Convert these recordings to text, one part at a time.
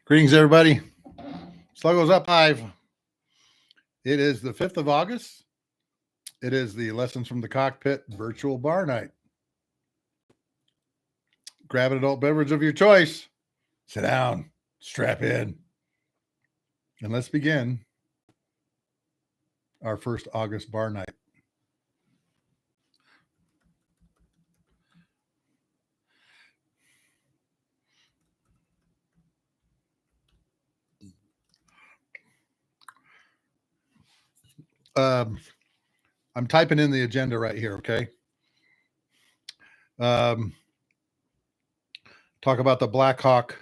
Greetings, everybody. Sluggles Up Live. It is the 5th of August. It is the Lessons from the Cockpit virtual bar night. Grab an adult beverage of your choice. Sit down, strap in, and let's begin our first August bar night. I'm typing in the agenda right here, okay? Talk about the Blackhawk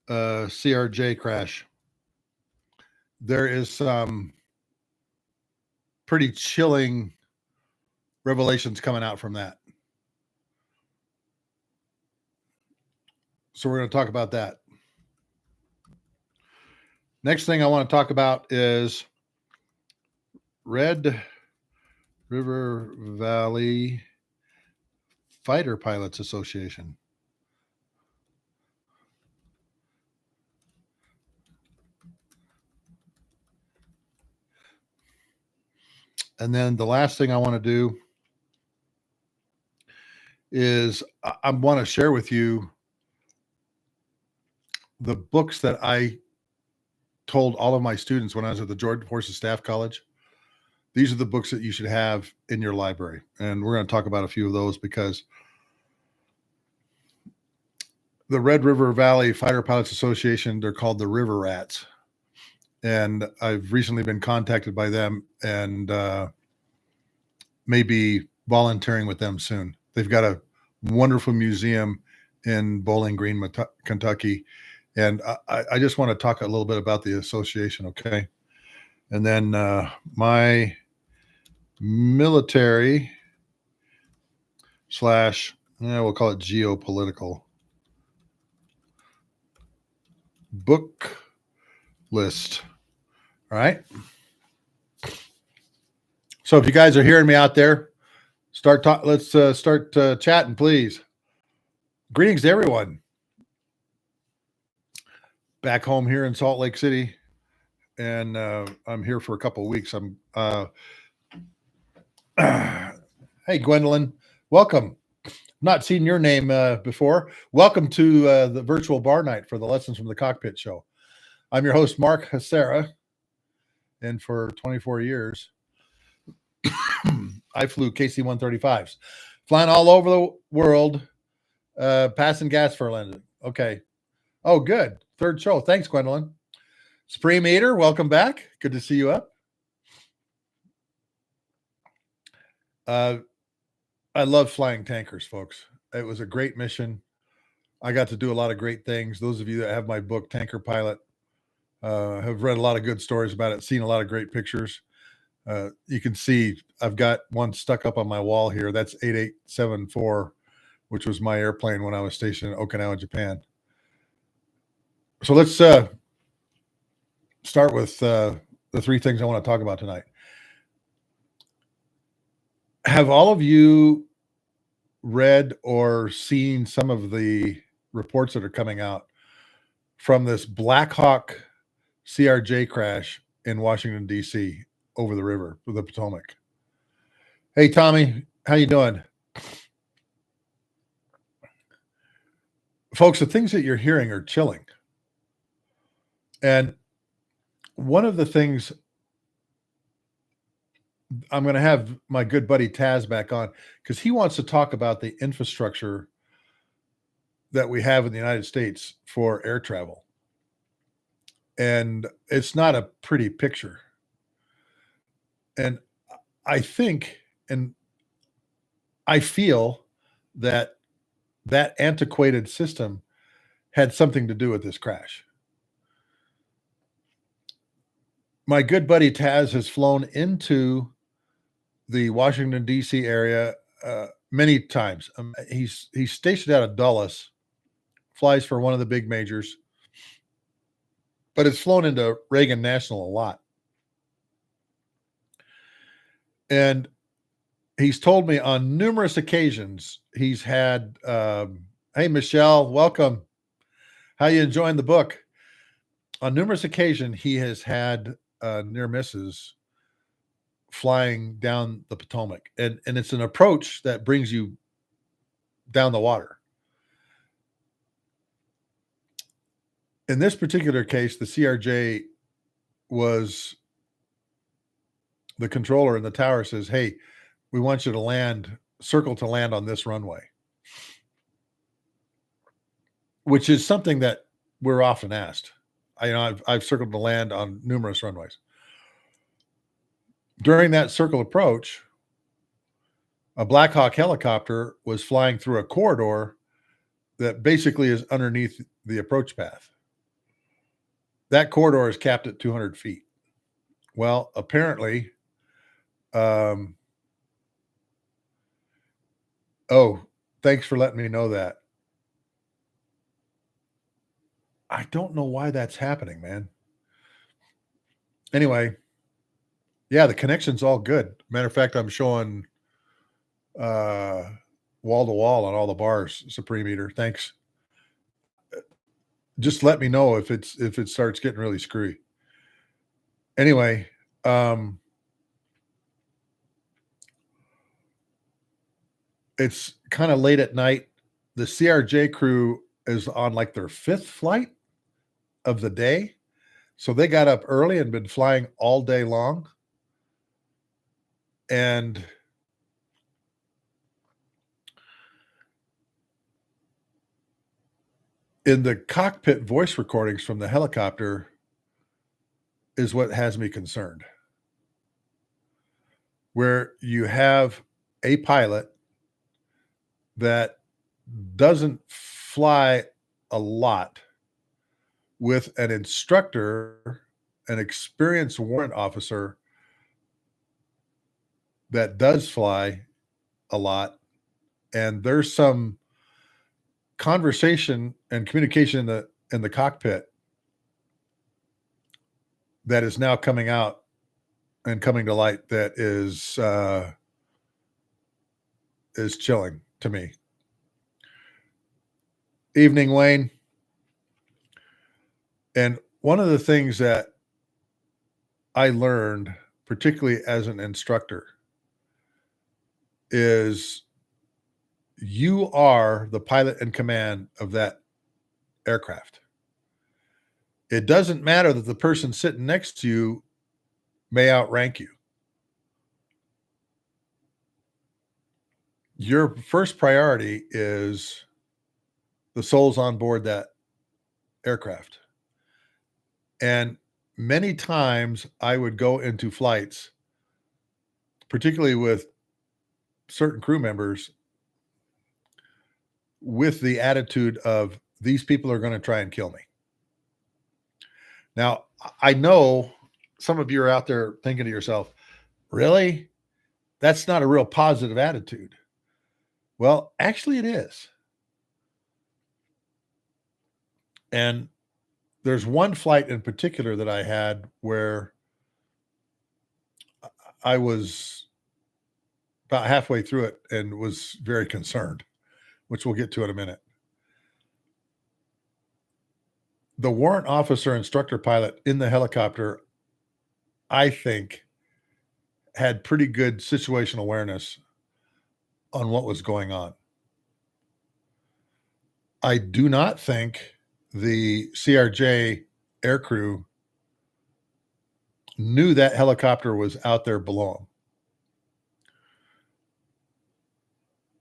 CRJ crash. There is some pretty chilling revelations coming out from that. So we're going to talk about that. Next thing I want to talk about is Red River Valley Fighter Pilots Association. And then the last thing I want to do is I want to share with you the books that I told all of my students when I was at the Georgia Forces Staff College. These are the books that you should have in your library. And we're going to talk about a few of those because the Red River Valley Fighter Pilots Association, they're called the River Rats. And I've recently been contacted by them and may be volunteering with them soon. They've got a wonderful museum in Bowling Green, Kentucky. And I just want to talk a little bit about the association, okay? And then my military / we'll call it geopolitical book list. All right. So if you guys are hearing me out there, let's start chatting, please. Greetings to everyone. Back home here in Salt Lake City, and I'm here for a couple of weeks. Hey, Gwendolyn, welcome. Not seen your name before. Welcome to the virtual bar night for the Lessons from the Cockpit show. I'm your host, Mark Hasera, and for 24 years, I flew KC-135s, flying all over the world, passing gas for a living. Okay. Oh, good. Third show. Thanks, Gwendolyn. Supreme Eater, welcome back. Good to see you up. I love flying tankers, folks. It was a great mission. I got to do a lot of great things. Those of you that have my book, Tanker Pilot, have read a lot of good stories about it, seen a lot of great pictures. You can see I've got one stuck up on my wall here. That's 8874, which was my airplane when I was stationed in Okinawa, Japan. So let's start with the three things I want to talk about tonight. Have all of you read or seen some of the reports that are coming out from this Blackhawk CRJ crash in Washington, D.C. over the river, the Potomac? Hey, Tommy, how you doing? Folks, the things that you're hearing are chilling. And one of the things, I'm going to have my good buddy Taz back on because he wants to talk about the infrastructure that we have in the United States for air travel. And it's not a pretty picture. And I think, and I feel that that antiquated system had something to do with this crash. My good buddy Taz has flown into the Washington, D.C. area many times. He's stationed out of Dulles, flies for one of the big majors, but has flown into Reagan National a lot. And he's told me on numerous occasions he's had, hey, Michelle, welcome. How you enjoying the book? On numerous occasions, he has had near misses flying down the Potomac. And it's an approach that brings you down the water. In this particular case, the CRJ was the controller in the tower says, hey, we want you to land, circle to land on this runway, which is something that we're often asked. I've circled to land on numerous runways. During that circle approach, a Blackhawk helicopter was flying through a corridor that basically is underneath the approach path. That corridor is capped at 200 feet. Well, apparently, oh, thanks for letting me know that. I don't know why that's happening, man. Anyway, yeah, the connection's all good. Matter of fact, I'm showing wall to wall on all the bars, Supreme Eater. Thanks. Just let me know if it starts getting really screwy. Anyway, it's kind of late at night. The CRJ crew is on like their 5th flight of the day. So they got up early and been flying all day long. And in the cockpit voice recordings from the helicopter is what has me concerned. Where you have a pilot that doesn't fly a lot with an instructor, an experienced warrant officer that does fly a lot. And there's some conversation and communication in the cockpit that is now coming out and coming to light that is chilling to me. Evening, Wayne. And one of the things that I learned, particularly as an instructor, is you are the pilot in command of that aircraft. It doesn't matter that the person sitting next to you may outrank you. Your first priority is the souls on board that aircraft. And many times I would go into flights, particularly with certain crew members, with the attitude of these people are going to try and kill me. Now, I know some of you are out there thinking to yourself, really? That's not a real positive attitude. Well, actually it is. And there's one flight in particular that I had where I was about halfway through it and was very concerned, which we'll get to in a minute. The warrant officer instructor pilot in the helicopter, I think, had pretty good situational awareness on what was going on. I do not think the CRJ aircrew knew that helicopter was out there below them.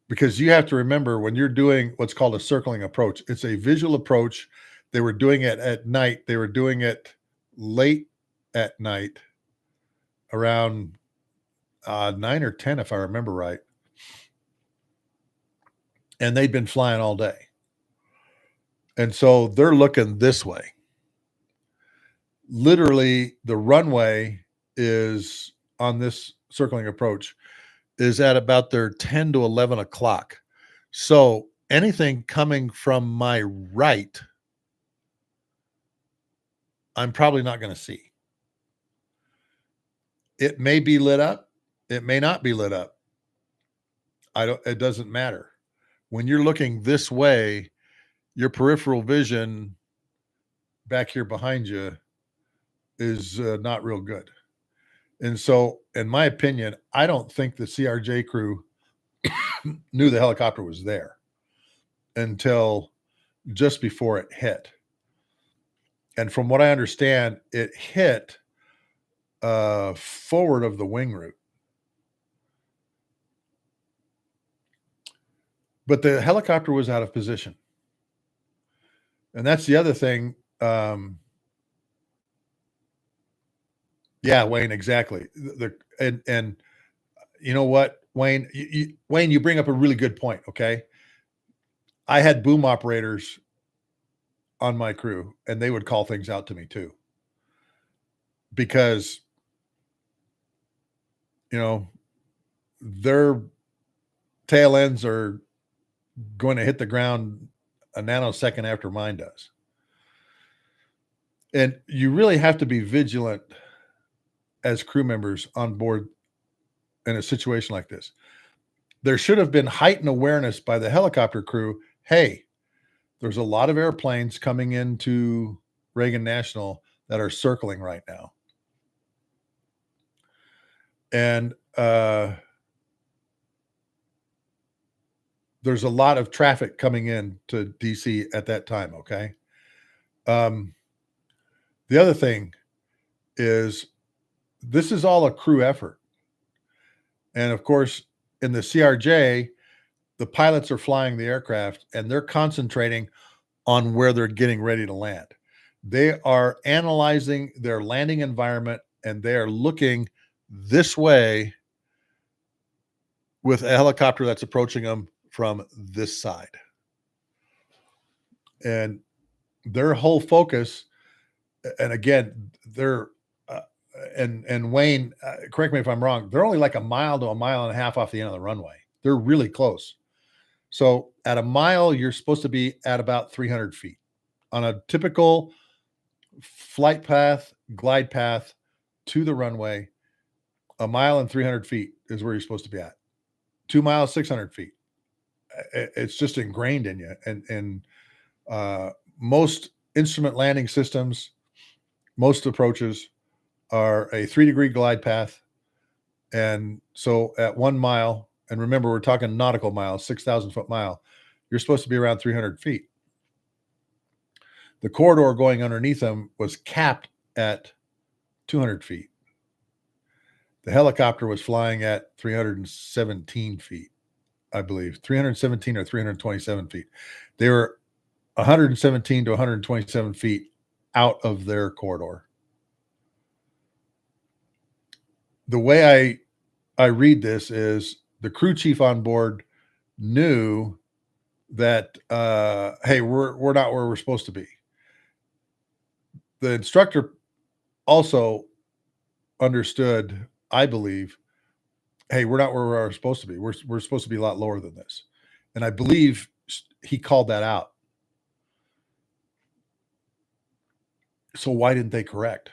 Because you have to remember, when you're doing what's called a circling approach, it's a visual approach. They were doing it at night. They were doing it late at night, around 9 or 10, if I remember right. And they'd been flying all day. And so they're looking this way. Literally, the runway is on this circling approach is at about their 10 to 11 o'clock. So anything coming from my right, I'm probably not going to see. It may be lit up. It may not be lit up. It doesn't matter. When you're looking this way, your peripheral vision back here behind you is not real good. And so, in my opinion, I don't think the CRJ crew knew the helicopter was there until just before it hit. And from what I understand, it hit forward of the wing route. But the helicopter was out of position. And that's the other thing. Yeah, Wayne, exactly. And you know what, Wayne? Wayne, you bring up a really good point, okay? I had boom operators on my crew, and they would call things out to me too. Because, you know, their tail ends are going to hit the ground a nanosecond after mine does. And you really have to be vigilant as crew members on board in a situation like this. There should have been heightened awareness by the helicopter crew. Hey, there's a lot of airplanes coming into Reagan National that are circling right now. And there's a lot of traffic coming in to DC at that time, okay? The other thing is this is all a crew effort. And of course, in the CRJ, the pilots are flying the aircraft and they're concentrating on where they're getting ready to land. They are analyzing their landing environment and they are looking this way with a helicopter that's approaching them from this side. And their whole focus, and again, they're and Wayne, correct me if I'm wrong, they're only like a mile to a mile and a half off the end of the runway. They're really close. So at a mile, you're supposed to be at about 300 feet. On a typical flight path, glide path to the runway, a mile and 300 feet is where you're supposed to be at. 2 miles, 600 feet. It's just ingrained in you. And most instrument landing systems, most approaches are a 3-degree glide path. And so at 1 mile, and remember, we're talking nautical miles, 6,000 foot mile, you're supposed to be around 300 feet. The corridor going underneath them was capped at 200 feet. The helicopter was flying at 317 feet, I believe, 317 or 327 feet. They were 117 to 127 feet out of their corridor. The way I read this is the crew chief on board knew that, hey, we're not where we're supposed to be. The instructor also understood, I believe, hey, we're not where we're supposed to be. We're supposed to be a lot lower than this. And I believe he called that out. So why didn't they correct?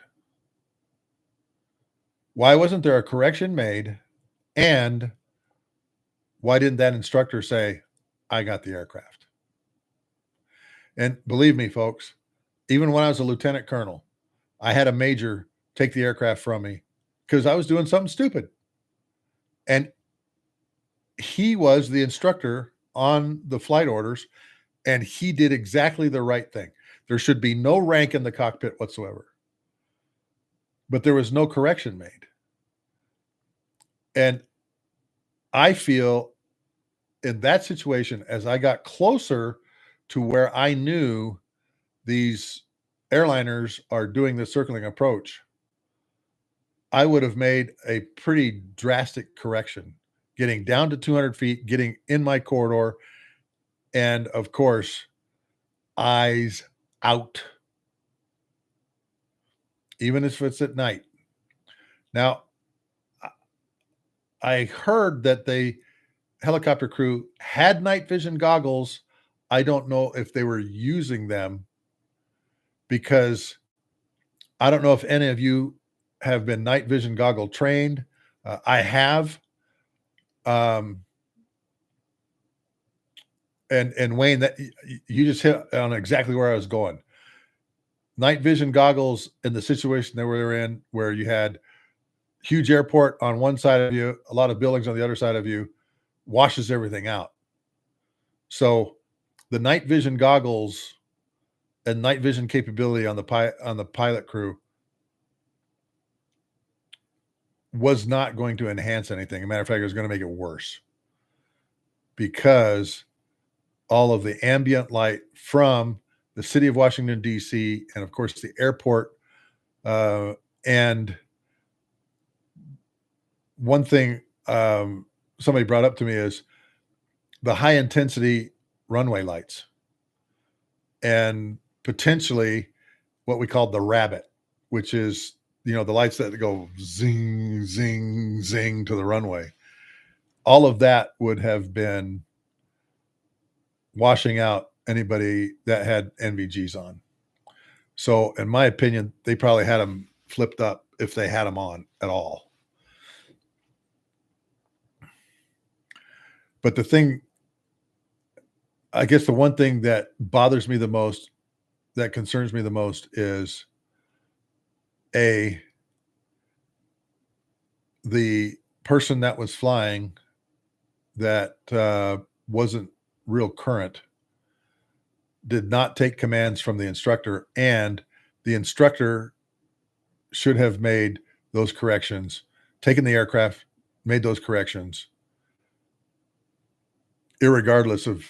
Why wasn't there a correction made? And why didn't that instructor say, I got the aircraft? And believe me, folks, even when I was a lieutenant colonel, I had a major take the aircraft from me because I was doing something stupid. And he was the instructor on the flight orders, and he did exactly the right thing. There should be no rank in the cockpit whatsoever. But there was no correction made. And I feel in that situation, as I got closer to where I knew these airliners are doing the circling approach, I would have made a pretty drastic correction, getting down to 200 feet, getting in my corridor, and of course, eyes out, even if it's at night. Now, I heard that the helicopter crew had night vision goggles. I don't know if they were using them because I don't know if any of you have been night vision goggle trained. I have. And Wayne, that you just hit on exactly where I was going. Night vision goggles in the situation that we were in, where you had huge airport on one side of you, a lot of buildings on the other side of you, washes everything out. So the night vision goggles and night vision capability on the pilot crew was not going to enhance anything. As a matter of fact, it was going to make it worse, because all of the ambient light from the city of Washington, D.C., and of course the airport. And one thing somebody brought up to me is the high intensity runway lights, and potentially what we call the rabbit, which is, the lights that go zing, zing, zing to the runway. All of that would have been washing out anybody that had NVGs on. So in my opinion, they probably had them flipped up if they had them on at all. But I guess the one thing that bothers me the most, that concerns me the most, is the person that was flying that wasn't real current did not take commands from the instructor, and the instructor should have made those corrections, taken the aircraft, made those corrections, irregardless of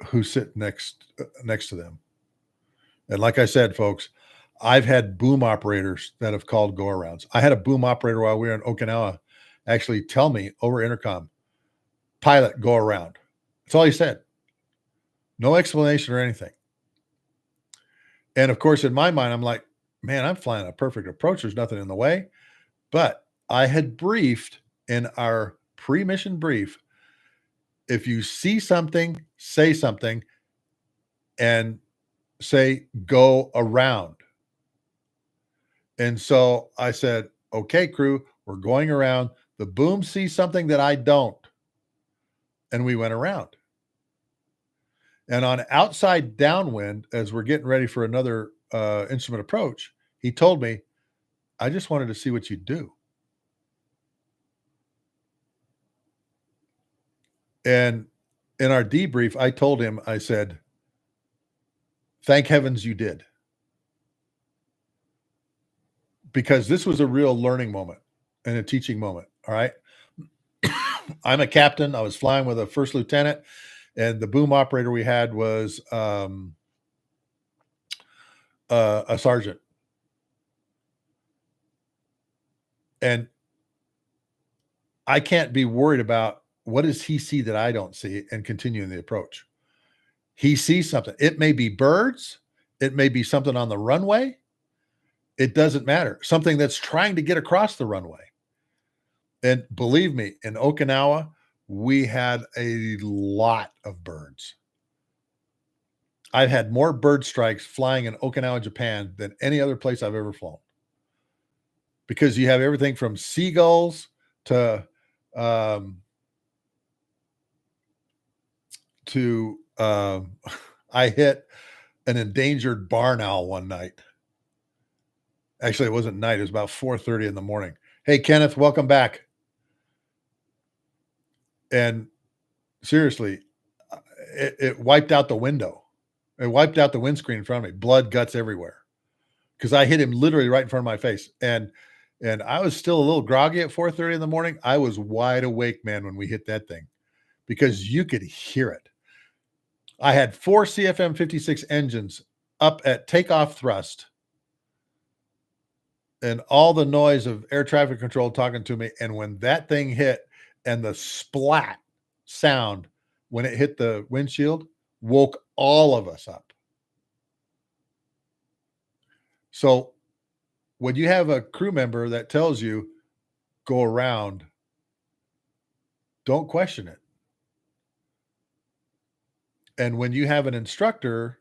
who's sitting next to them. And like I said, folks, I've had boom operators that have called go-arounds. I had a boom operator while we were in Okinawa actually tell me over intercom, "Pilot, go around." That's all he said. No explanation or anything. And of course, in my mind, I'm like, man, I'm flying a perfect approach. There's nothing in the way. But I had briefed in our pre-mission brief, if you see something, say something, and say, go around. And so I said, okay, crew, we're going around. The boom sees something that I don't. And we went around. And on outside downwind, as we're getting ready for another instrument approach, he told me, I just wanted to see what you do. And in our debrief, I told him, I said, thank heavens you did. Because this was a real learning moment and a teaching moment. All right. I'm a captain. I was flying with a first lieutenant, and the boom operator we had was a sergeant. And I can't be worried about what does he see that I don't see and continuing the approach. He sees something. It may be birds. It may be something on the runway. It doesn't matter. Something that's trying to get across the runway. And believe me, in Okinawa, we had a lot of birds. I've had more bird strikes flying in Okinawa, Japan than any other place I've ever flown. Because you have everything from seagulls to I hit an endangered barn owl one night. Actually, it wasn't night. It was about 4:30 in the morning. Hey, Kenneth, welcome back. And seriously, it wiped out the window. It wiped out the windscreen in front of me. Blood, guts everywhere. Because I hit him literally right in front of my face. And I was still a little groggy at 4:30 in the morning. I was wide awake, man, when we hit that thing. Because you could hear it. I had 4 CFM56 engines up at takeoff thrust, and all the noise of air traffic control talking to me. And when that thing hit, and the splat sound when it hit the windshield woke all of us up. So when you have a crew member that tells you, go around, don't question it. And when you have an instructor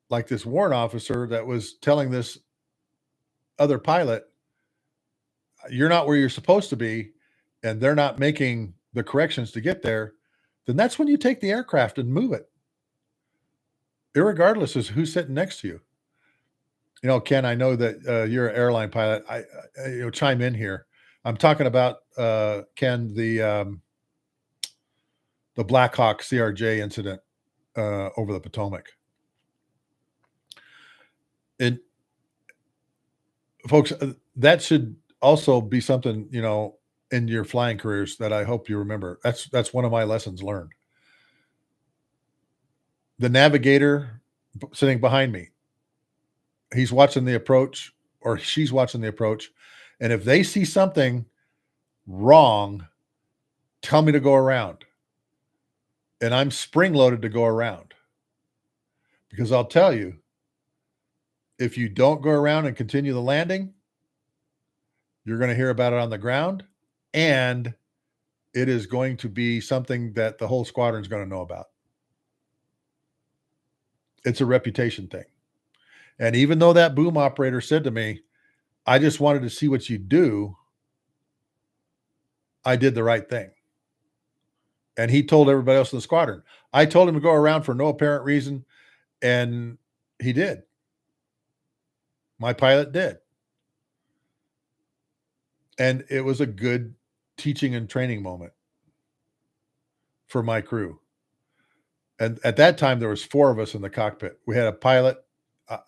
like this warrant officer that was telling this other pilot, you're not where you're supposed to be, and they're not making the corrections to get there, then that's when you take the aircraft and move it, irregardless of who's sitting next to you. You know, Ken, I know that you're an airline pilot. I chime in here. I'm talking about Ken, the Blackhawk CRJ incident over the Potomac. And folks, that should also be something, you know, in your flying careers that I hope you remember. That's one of my lessons learned. The navigator sitting behind me, he's watching the approach, or she's watching the approach. And if they see something wrong, tell me to go around. And I'm spring loaded to go around. Because I'll tell you, if you don't go around and continue the landing, you're going to hear about it on the ground, and it is going to be something that the whole squadron is going to know about. It's a reputation thing. And even though that boom operator said to me, I just wanted to see what you do, I did the right thing. And he told everybody else in the squadron. I told him to go around for no apparent reason, and he did. My pilot did. And it was a good teaching and training moment for my crew. And at that time, there was 4 of us in the cockpit. We had a pilot.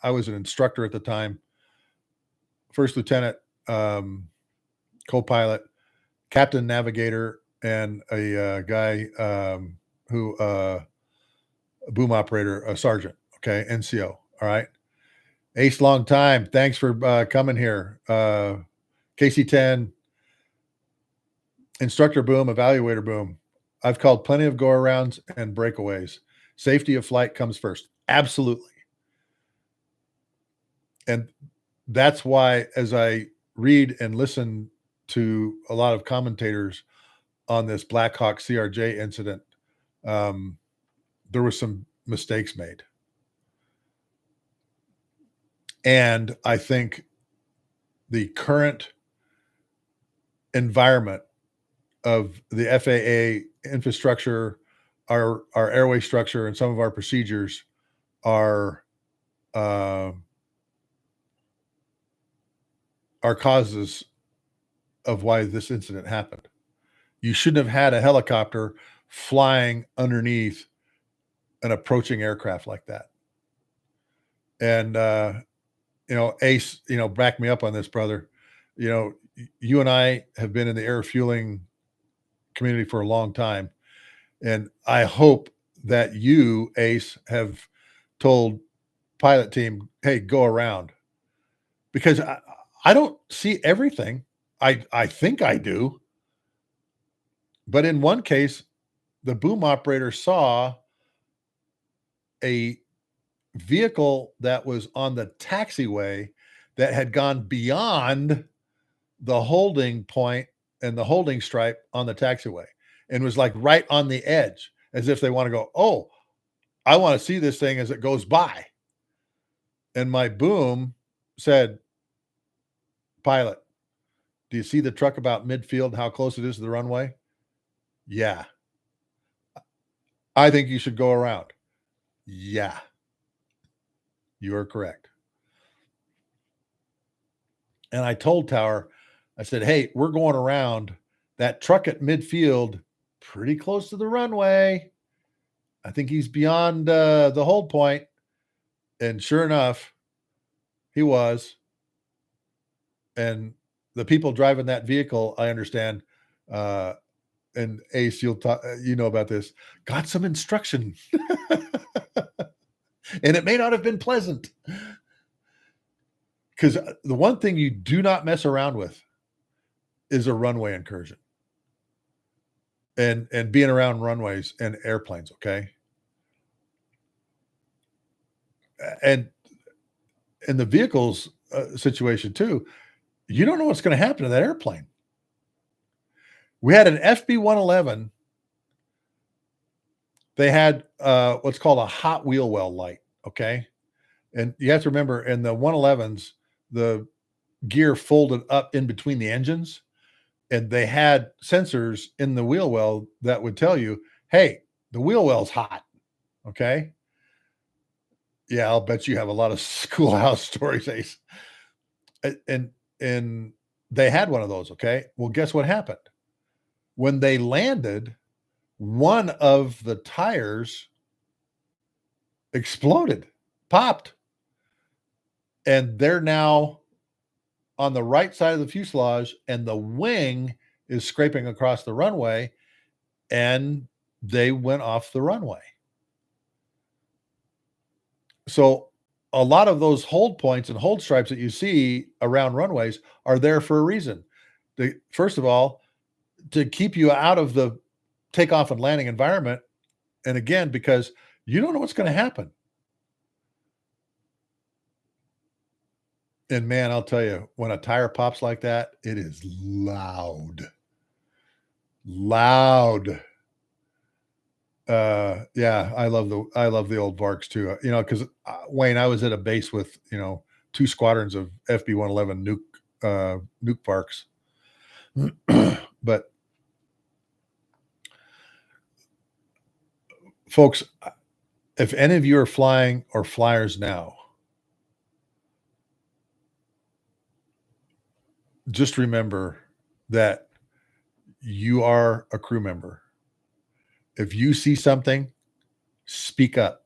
I was an instructor at the time, first lieutenant, co-pilot, captain navigator, and a guy who boom operator, a sergeant. Okay, NCO. All right. Ace, long time. Thanks for coming here. KC-10, instructor boom, evaluator boom. I've called plenty of go-arounds and breakaways. Safety of flight comes first. Absolutely. And that's why, as I read and listen to a lot of commentators on this Blackhawk CRJ incident, there were some mistakes made. And I think the current environment of the FAA infrastructure, our airway structure, and some of our procedures are causes of why this incident happened. You shouldn't have had a helicopter flying underneath an approaching aircraft like that. And you know, Ace, you know, back me up on this, brother. You know, you and I have been in the air fueling community for a long time. And I hope that you, Ace, have told pilot team, hey, go around. Because I don't see everything. I think I do. But in one case, the boom operator saw a vehicle that was on the taxiway that had gone beyond the holding point and the holding stripe on the taxiway, and was like right on the edge, as if they want to go, oh, I want to see this thing as it goes by. And my boom said, pilot, do you see the truck about midfield, how close it is to the runway? Yeah. I think you should go around. Yeah. You are correct. And I told Tower, I said, hey, we're going around that truck at midfield, pretty close to the runway. I think he's beyond the hold point. And sure enough, he was. And the people driving that vehicle, I understand, and Ace, you'll talk, you know about this, got some instruction. And it may not have been pleasant. Because the one thing you do not mess around with is a runway incursion. And being around runways and airplanes, okay? And in the vehicles situation too, you don't know what's going to happen to that airplane. We had an FB-111. They had what's called a hot wheel well light, okay? And you have to remember, in the 111s, the gear folded up in between the engines, and they had sensors in the wheel well that would tell you, hey, The wheel well's hot. Okay. Yeah, I'll bet you have a lot of schoolhouse stories, Ace. And they had one of those. Okay. Well, guess what happened? When they landed, one of the tires exploded, popped, and they're now on the right side of the fuselage, and the wing is scraping across the runway, and they went off the runway. So a lot of those hold points and hold stripes that you see around runways are there for a reason. First of all, to keep you out of the takeoff and landing environment. And again, because you don't know what's going to happen. And man, I'll tell you, when a tire pops like that, it is loud. Loud. Yeah, I love the old Varks too. You know, because Wayne, I was at a base with, you know, 2 squadrons of FB-111 nuke Varks. But folks, if any of you are flying or flyers now, just remember that you are a crew member. If you see something, speak up.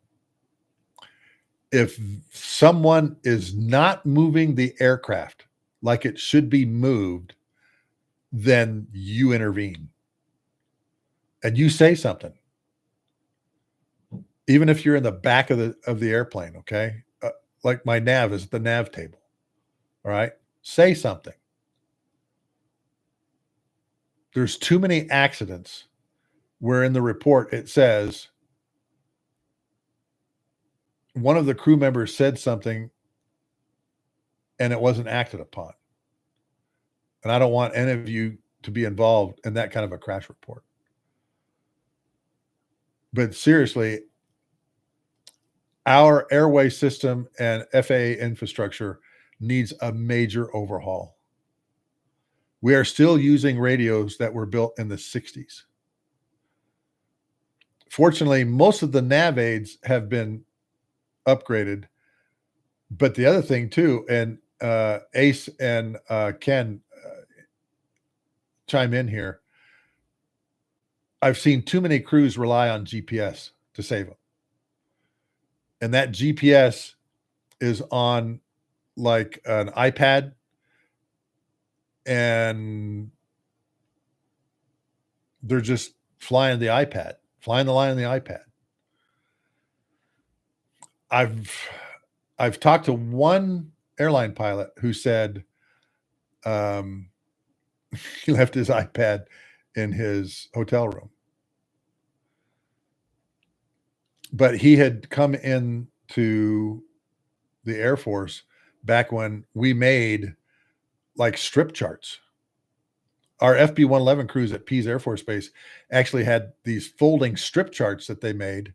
If someone is not moving the aircraft like it should be moved, then you intervene and you say something. Even if you're in the back of the airplane, okay? Like my nav is at the nav table. All right? Say something. There's too many accidents where in the report it says one of the crew members said something and it wasn't acted upon. And I don't want any of you to be involved in that kind of a crash report. But seriously, our airway system and FAA infrastructure needs a major overhaul. We are still using radios that were built in the 60s. Fortunately, most of the nav aids have been upgraded. But the other thing too, and Ace and Ken chime in here, I've seen too many crews rely on GPS to save them. And that GPS is on like an iPad, and they're just flying the line on the iPad. I've talked to one airline pilot who said he left his iPad in his hotel room. But he had come into the Air Force back when we made like strip charts. Our FB-111 crews at Pease Air Force Base actually had these folding strip charts that they made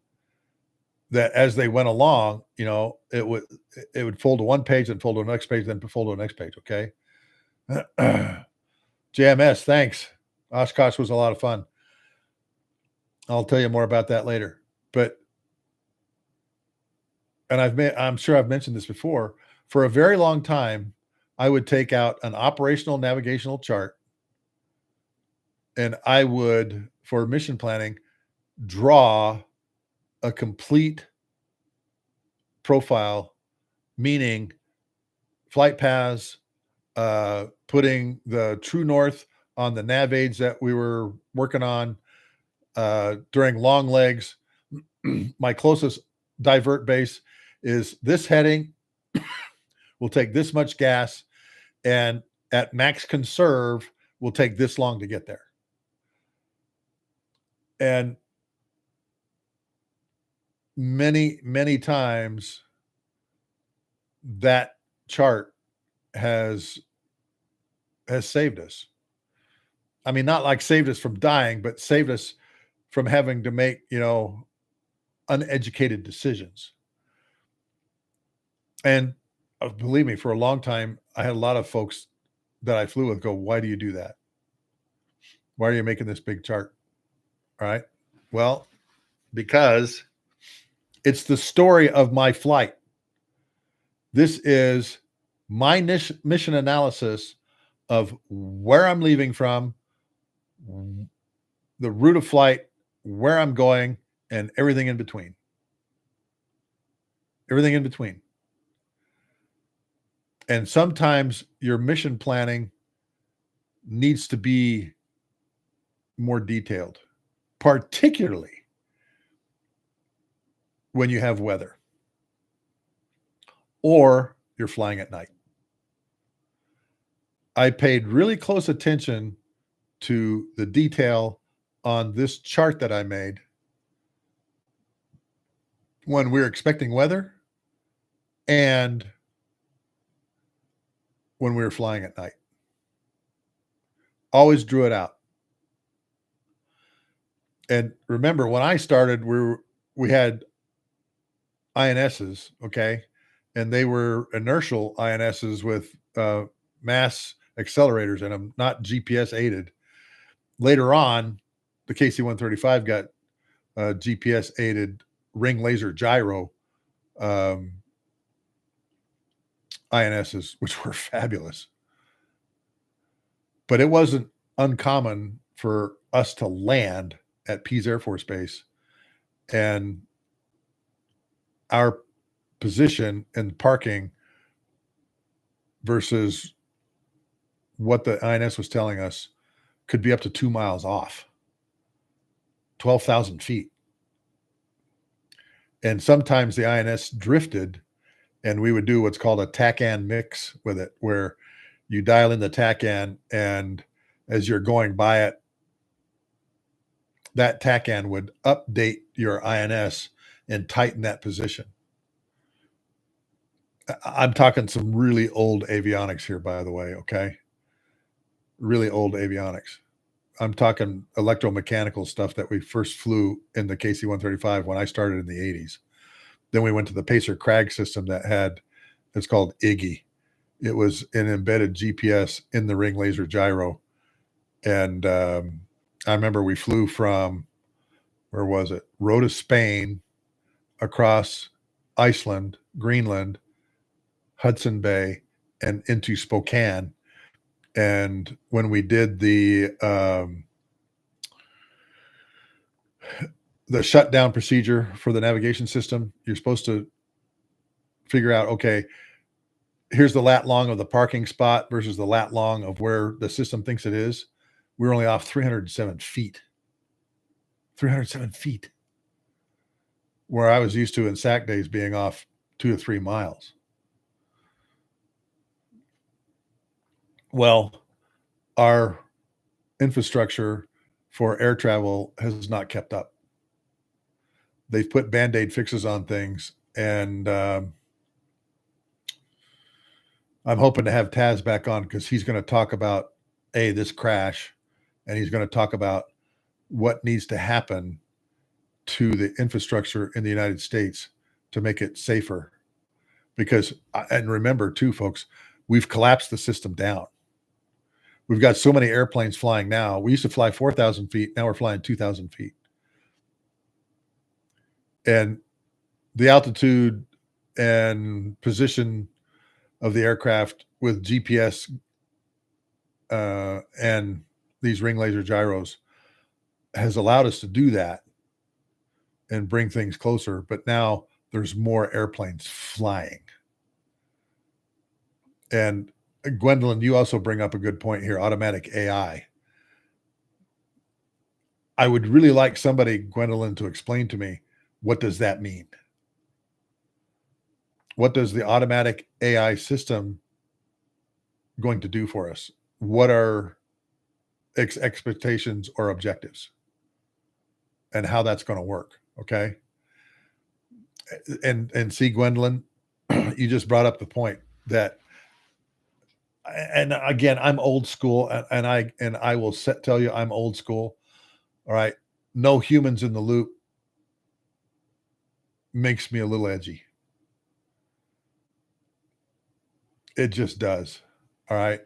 that as they went along, you know, it would fold to one page, then fold to the next page, then fold to the next page. Okay. JMS, thanks. Oshkosh was a lot of fun. I'll tell you more about that later. But, and I'm sure I've mentioned this before, for a very long time, I would take out an operational navigational chart and I would, for mission planning, draw a complete profile, meaning flight paths, putting the true north on the nav aids that we were working on during long legs. My closest divert base is this heading. We'll take this much gas, and at max conserve, we'll take this long to get there. And many, many times that chart has saved us. I mean, not like saved us from dying, but saved us from having to make, you know, uneducated decisions. And believe me, for a long time, I had a lot of folks that I flew with go, why do you do that? Why are you making this big chart? All right. Well, because it's the story of my flight. This is my mission analysis of where I'm leaving from, the route of flight, where I'm going, and everything in between. Everything in between. And sometimes your mission planning needs to be more detailed, particularly when you have weather or you're flying at night. I paid really close attention to the detail on this chart that I made when we're expecting weather and when we were flying at night. Always drew it out. And remember, when I started, we had INSs, okay? And they were inertial INSs with mass accelerators in them, not GPS aided. Later on, the KC-135 got GPS aided ring laser gyro INSs, which were fabulous. But it wasn't uncommon for us to land at Pease Air Force Base and our position and parking versus what the INS was telling us could be up to 2 miles off, 12,000 feet. And sometimes the INS drifted, and we would do what's called a TACAN mix with it, where you dial in the TACAN, and as you're going by it, that TACAN would update your INS and tighten that position. I'm talking some really old avionics here, by the way, okay? Really old avionics. I'm talking electromechanical stuff that we first flew in the KC-135 when I started in the 80s. Then we went to the Pacer Crag system that had, it's called IGGY. It was an embedded GPS in the ring laser gyro. And I remember we flew from, where was it? Rota, Spain, across Iceland, Greenland, Hudson Bay, and into Spokane. And when we did the shutdown procedure for the navigation system, you're supposed to figure out, okay, here's the lat long of the parking spot versus the lat long of where the system thinks it is. We're only off 307 feet. 307 feet. Where I was used to in SAC days being off 2 to 3 miles. Well, our infrastructure for air travel has not kept up. They've put Band-Aid fixes on things, and I'm hoping to have Taz back on because he's going to talk about this crash, and he's going to talk about what needs to happen to the infrastructure in the United States to make it safer. Because, and remember too, folks, we've collapsed the system down. We've got so many airplanes flying now. We used to fly 4,000 feet. Now we're flying 2,000 feet. And the altitude and position of the aircraft with GPS and these ring laser gyros has allowed us to do that and bring things closer. But now there's more airplanes flying. And Gwendolyn, you also bring up a good point here, automatic AI. I would really like somebody, Gwendolyn, to explain to me, what does that mean? What does the automatic AI system going to do for us? What are expectations or objectives? And how that's going to work, okay? And see, Gwendolyn, you just brought up the point that, and again, I'm old school, and I will tell you I'm old school. All right, no humans in the loop makes me a little edgy. It just does. All right.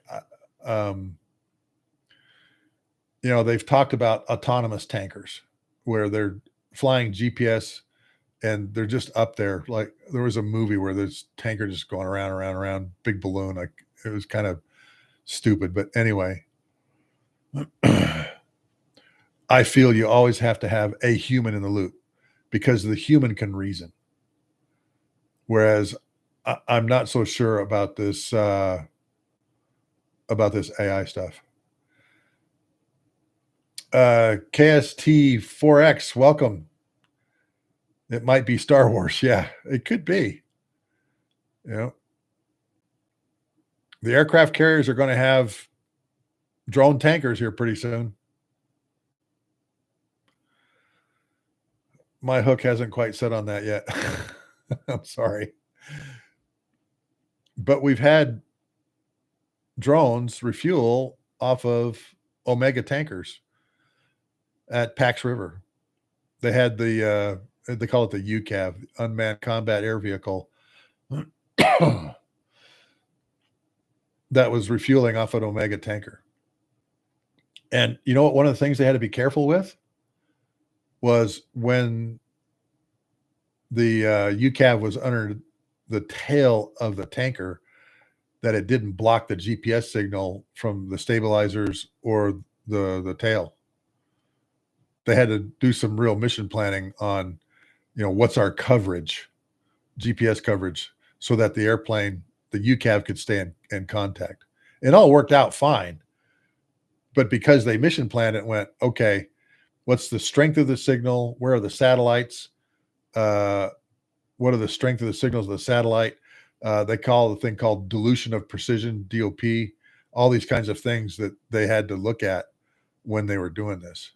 They've talked about autonomous tankers where they're flying GPS, and they're just up there. Like there was a movie where this tanker just going around, big balloon. Like it was kind of stupid, but anyway, I feel you always have to have a human in the loop because the human can reason. Whereas I'm not so sure about this AI stuff. KST4X, welcome. It might be Star Wars. Yeah, it could be. You know, the aircraft carriers are going to have drone tankers here pretty soon. My hook hasn't quite set on that yet. I'm sorry. But we've had drones refuel off of Omega tankers at Pax River. They had the they call it the UCAV, Unmanned Combat Air Vehicle, that was refueling off an Omega tanker. And you know what? One of the things they had to be careful with was when the UCAV was under the tail of the tanker, that it didn't block the GPS signal from the stabilizers or the tail. They had to do some real mission planning on, you know, what's our coverage, GPS coverage, so that the airplane, the UCAV, could stay in contact. It all worked out fine. But because they mission planned it, went, okay, what's the strength of the signal? Where are the satellites? What are the strength of the signals of the satellite? They call the thing called dilution of precision, DOP, all these kinds of things that they had to look at when they were doing this.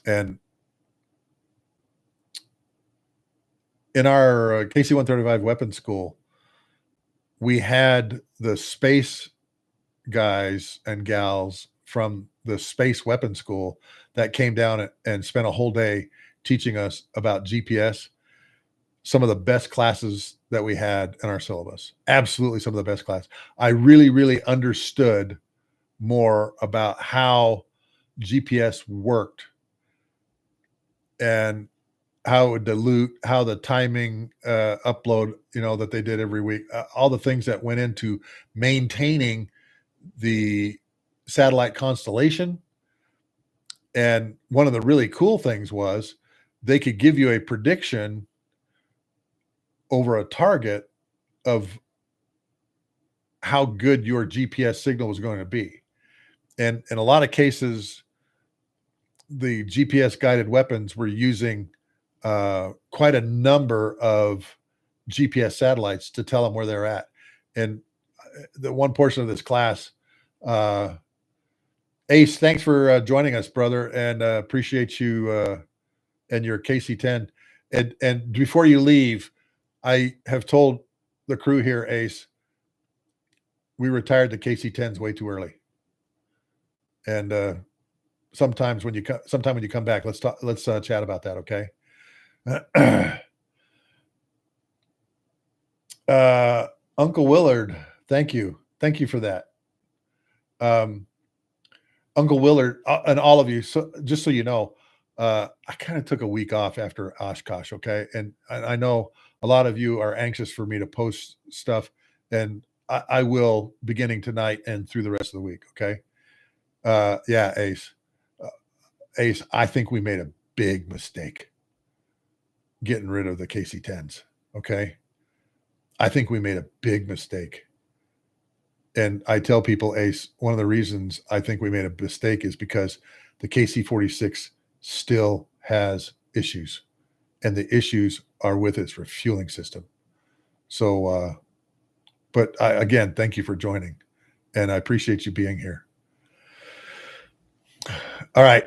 And in our KC-135 weapons school, we had the space guys and gals from the space weapons school that came down and spent a whole day teaching us about GPS. Some of the best classes that we had in our syllabus. Absolutely some of the best classes. I really, really understood more about how GPS worked and how it would dilute, how the timing upload, you know, that they did every week, all the things that went into maintaining the satellite constellation. And one of the really cool things was they could give you a prediction over a target of how good your GPS signal was going to be. And in a lot of cases, the GPS guided weapons were using quite a number of GPS satellites to tell them where they're at. And the one portion of this class, Ace, thanks for joining us, brother, and appreciate you and your KC-10. And before you leave, I have told the crew here, Ace, we retired the KC-10s way too early. And sometime when you come back, let's talk. Let's chat about that, okay? Uncle Willard, thank you for that. Uncle Willard and all of you. So just so you know, I kind of took a week off after Oshkosh, okay? And I know a lot of you are anxious for me to post stuff, and I will beginning tonight and through the rest of the week, okay? Yeah, Ace. Ace, I think we made a big mistake getting rid of the KC-10s, okay? I think we made a big mistake. And I tell people, Ace, one of the reasons I think we made a mistake is because the KC-46 still has issues, and the issues are with its refueling system. So, but again, thank you for joining, and I appreciate you being here. All right.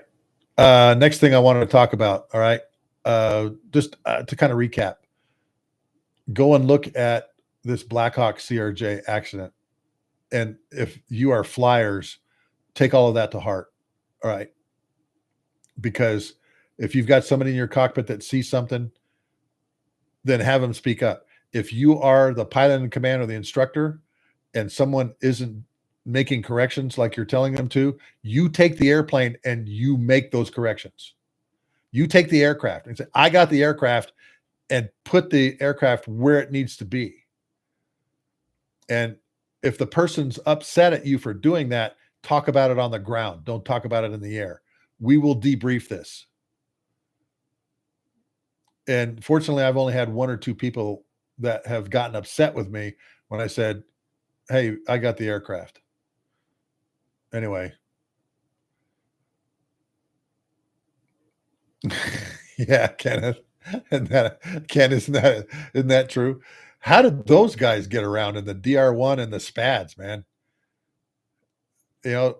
Next thing I wanted to talk about. All right. Just to kind of recap, go and look at this Blackhawk CRJ accident. And if you are flyers, take all of that to heart. All right. Because if you've got somebody in your cockpit that sees something, then have them speak up. If you are the pilot in command or the instructor and someone isn't making corrections like you're telling them to, you take the airplane and you make those corrections. You take the aircraft and say, I got the aircraft, and put the aircraft where it needs to be. And if the person's upset at you for doing that, talk about it on the ground. Don't talk about it in the air. We will debrief this. And fortunately, I've only had one or two people that have gotten upset with me when I said, hey, I got the aircraft. Anyway. Yeah, Kenneth. And that, Ken, isn't that true? How did those guys get around in the DR1 and the Spads, man? You know,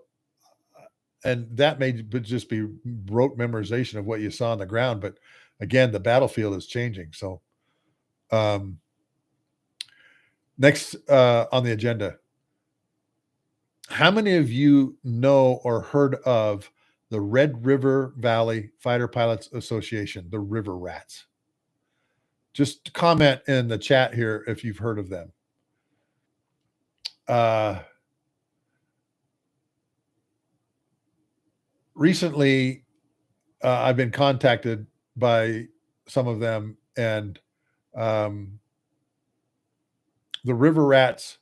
and that may just be rote memorization of what you saw on the ground, but again, the battlefield is changing. So, next on the agenda, how many of you know or heard of the Red River Valley Fighter Pilots Association, the River Rats? Just comment in the chat here if you've heard of them. Recently, I've been contacted by some of them, and the River Rats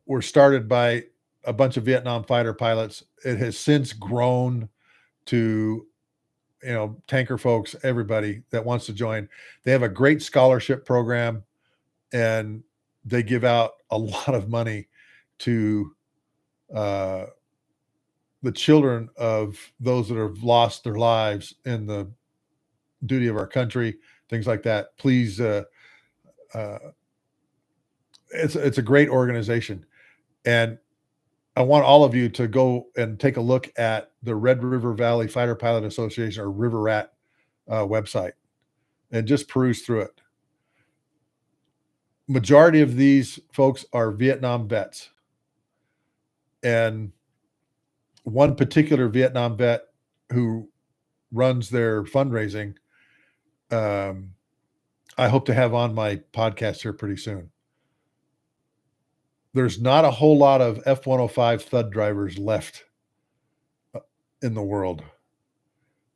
were started by a bunch of Vietnam fighter pilots. It has since grown to, tanker folks, everybody that wants to join. They have a great scholarship program, and they give out a lot of money to the children of those that have lost their lives in the duty of our country, things like that. Please, it's a great organization, and I want all of you to go and take a look at the Red River Valley Fighter Pilot Association, or River Rat website, and just peruse through it. Majority of these folks are Vietnam vets, and one particular Vietnam vet who runs their fundraising, I hope to have on my podcast here pretty soon. There's not a whole lot of F-105 Thud drivers left in the world.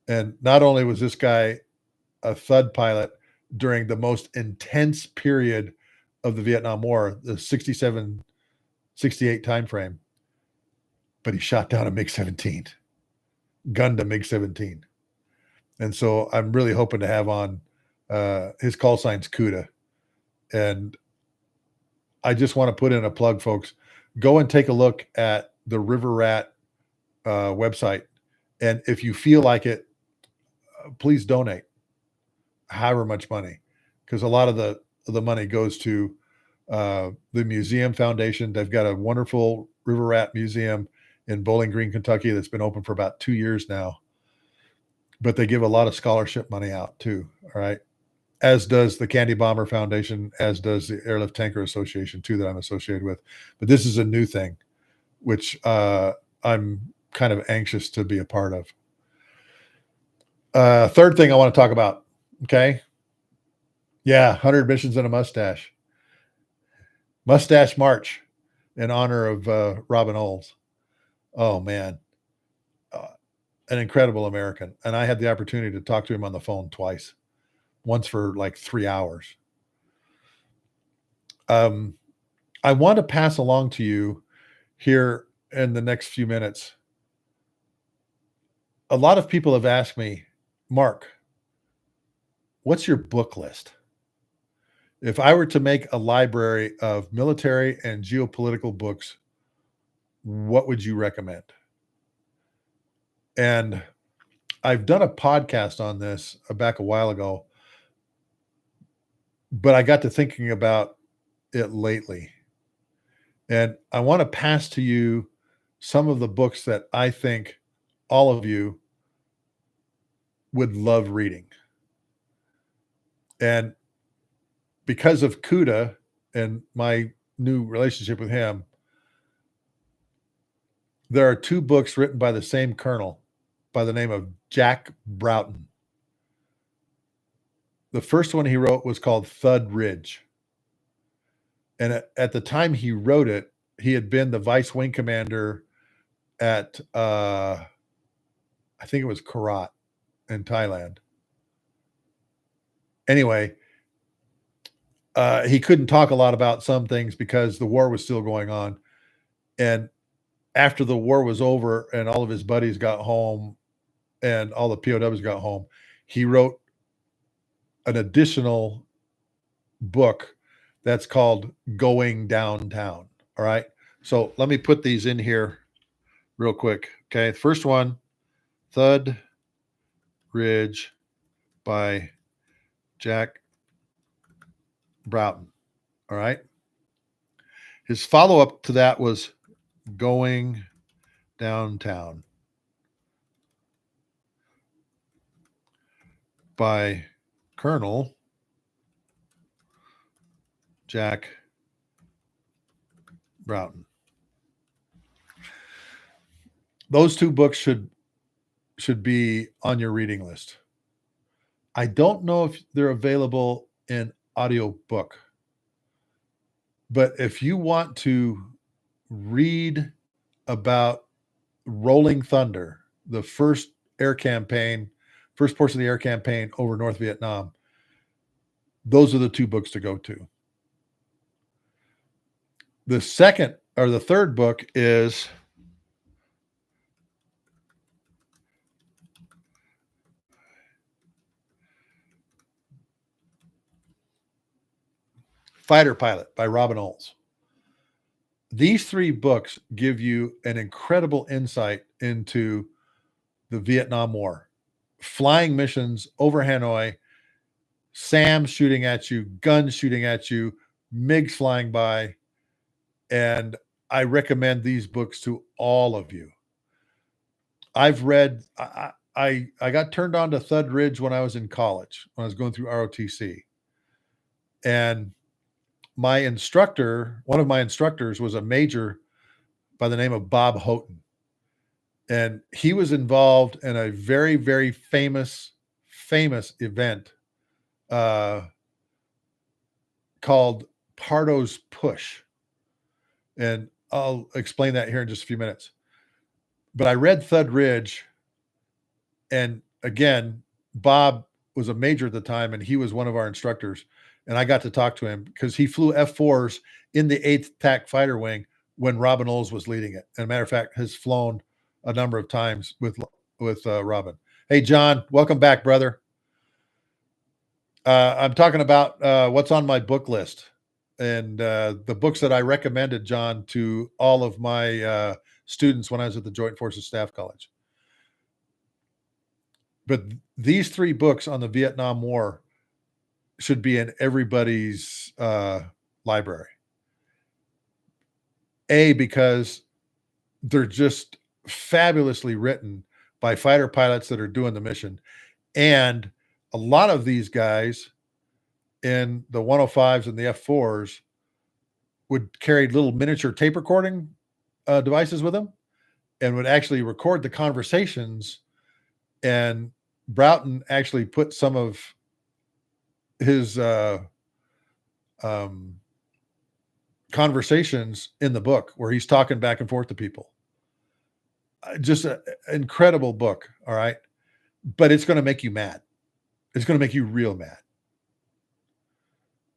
And not only was this guy a Thud pilot during the most intense period of the Vietnam War, the 67, 68 timeframe, but he shot down a MiG-17, gunned a MiG-17. And so I'm really hoping to have on, his call sign's CUDA. And I just want to put in a plug, folks. Go and take a look at the River Rat website. And if you feel like it, please donate however much money, because a lot of the money goes to the museum foundation. They've got a wonderful River Rat museum in Bowling Green, Kentucky, that's been open for about 2 years now. But they give a lot of scholarship money out too. All right. As does the Candy Bomber Foundation, as does the Airlift Tanker Association too, that I'm associated with. But this is a new thing, which I'm kind of anxious to be a part of. Third thing I want to talk about. Okay. Yeah. 100 missions and a mustache. Mustache March in honor of Robin Olds. Oh, man. An incredible American. And I had the opportunity to talk to him on the phone twice, once for like 3 hours. I want to pass along to you here in the next few minutes. A lot of people have asked me, Mark, what's your book list? If I were to make a library of military and geopolitical books, what would you recommend? And I've done a podcast on this back a while ago, but I got to thinking about it lately. And I want to pass to you some of the books that I think all of you would love reading. And because of CUDA and my new relationship with him, there are 2 books written by the same colonel by the name of Jack Broughton. The first one he wrote was called Thud Ridge. And at the time he wrote it, he had been the vice wing commander at, I think it was Korat in Thailand. Anyway, he couldn't talk a lot about some things because the war was still going on. And after the war was over and all of his buddies got home and all the POWs got home, he wrote an additional book that's called Going Downtown. All right. So let me put these in here real quick. Okay. First one, Thud Ridge by Jack Broughton. All right. His follow-up to that was Going Downtown by Colonel Jack Broughton. Those two books should be on your reading list. I don't know if they're available in audiobook, but if you want to read about Rolling Thunder, the first portion of the air campaign over North Vietnam, those are the two books to go to. The third book is Fighter Pilot by Robin Olds. These three books give you an incredible insight into the Vietnam War. Flying missions over Hanoi, SAM shooting at you, guns shooting at you, MiGs flying by. And I recommend these books to all of you. I've read, I got turned on to Thud Ridge when I was in college, when I was going through ROTC. And one of my instructors was a major by the name of Bob Houghton. And he was involved in a very, very famous event called Pardo's Push. And I'll explain that here in just a few minutes. But I read Thud Ridge, and again, Bob was a major at the time, and he was one of our instructors. And I got to talk to him because he flew F-4s in the 8th Attack Fighter Wing when Robin Olds was leading it. And a matter of fact, has flown a number of times with Robin. Hey, John, welcome back, brother. I'm talking about what's on my book list and the books that I recommended, John, to all of my students when I was at the Joint Forces Staff College. But these three books on the Vietnam War should be in everybody's library. Because they're just fabulously written by fighter pilots that are doing the mission. And a lot of these guys in the 105s and the F4s would carry little miniature tape recording devices with them and would actually record the conversations. And Broughton actually put some of his conversations in the book where he's talking back and forth to people. Just an incredible book. All right. But it's going to make you mad. It's going to make you real mad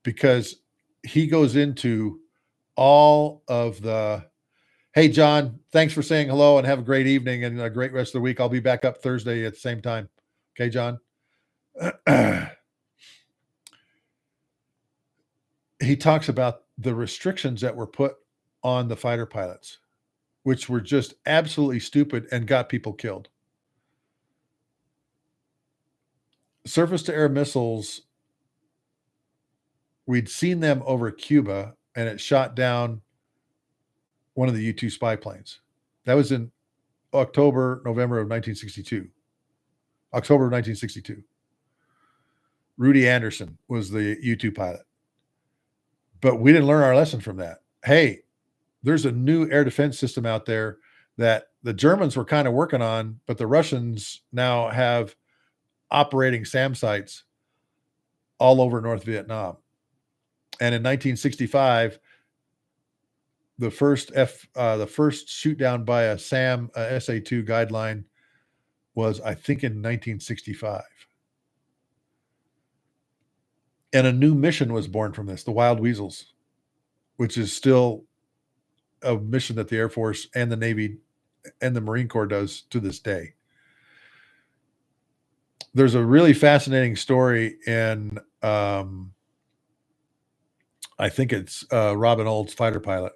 because he goes into all of the, hey, John, thanks for saying hello and have a great evening and a great rest of the week. I'll be back up Thursday at the same time. Okay, John. He talks about the restrictions that were put on the fighter pilots, which were just absolutely stupid and got people killed. Surface-to-air missiles, we'd seen them over Cuba, and it shot down one of the U-2 spy planes. That was in November of 1962. October of 1962. Rudy Anderson was the U-2 pilot. But we didn't learn our lesson from that. Hey, there's a new air defense system out there that the Germans were kind of working on, but the Russians now have operating SAM sites all over North Vietnam. And in 1965, the first shoot down by a SAM SA-2 guideline was, I think, in 1965. And a new mission was born from this, the Wild Weasels, which is still a mission that the Air Force and the Navy and the Marine Corps does to this day. There's a really fascinating story in, I think it's Robin Old's Fighter Pilot,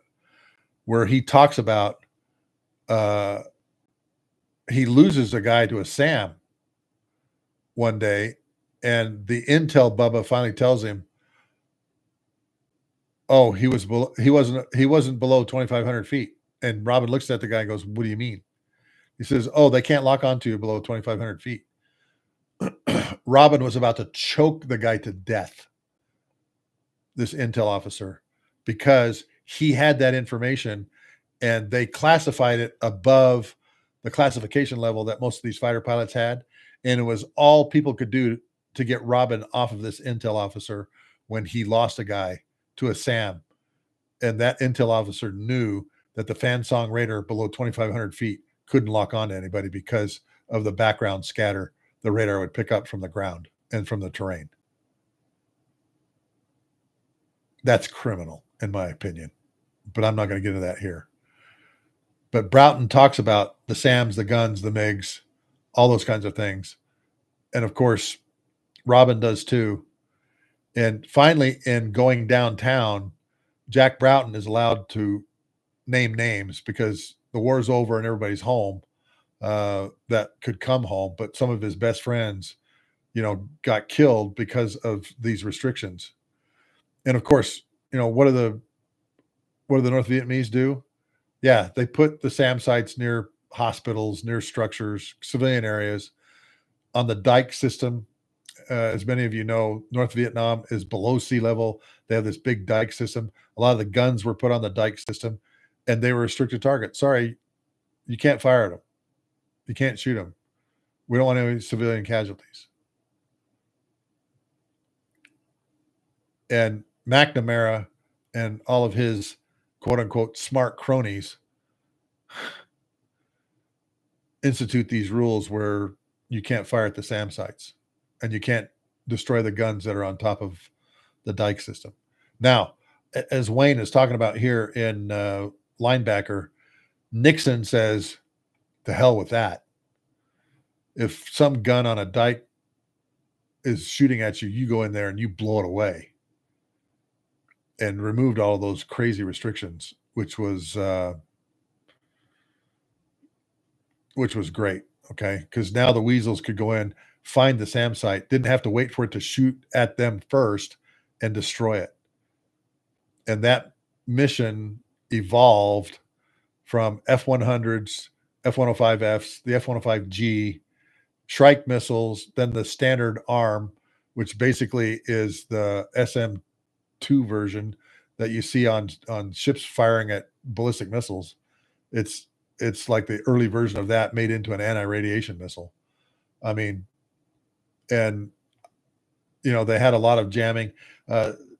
where he talks about he loses a guy to a SAM one day, and the intel Bubba finally tells him, "Oh, he wasn't below 2,500 feet." And Robin looks at the guy and goes, "What do you mean?" He says, "Oh, they can't lock onto you below 2,500 feet." Robin was about to choke the guy to death, this intel officer, because he had that information and they classified it above the classification level that most of these fighter pilots had. And it was all people could do to get Robin off of this intel officer when he lost a guy to a SAM. And that intel officer knew that the Fansong radar below 2,500 feet couldn't lock onto anybody because of the background scatter the radar would pick up from the ground and from the terrain. That's criminal, in my opinion, but I'm not going to get into that here. But Broughton talks about the SAMs, the guns, the MiGs, all those kinds of things. And of course, Robin does too. And finally, in Going Downtown, Jack Broughton is allowed to name names because the war's over and everybody's home that could come home. But some of his best friends, got killed because of these restrictions. And of course, what do the North Vietnamese do? Yeah, they put the SAM sites near hospitals, near structures, civilian areas, on the dike system. As many of you know, North Vietnam is below sea level. They have this big dike system. A lot of the guns were put on the dike system, and they were restricted targets. Sorry, you can't fire at them. You can't shoot them. We don't want any civilian casualties. And McNamara and all of his quote-unquote smart cronies institute these rules where you can't fire at the SAM sites and you can't destroy the guns that are on top of the dike system. Now, as Wayne is talking about here in Linebacker, Nixon says, to hell with that. If some gun on a dike is shooting at you, you go in there and you blow it away, and removed all of those crazy restrictions, which was great. Okay. Because now the weasels could go in, find the SAM site, didn't have to wait for it to shoot at them first and destroy it. And that mission evolved from F-100s, F-105Fs, the F-105G, Shrike missiles, then the standard arm, which basically is the SM-2 version that you see on ships firing at ballistic missiles. It's like the early version of that made into an anti-radiation missile. I mean, and they had a lot of jamming.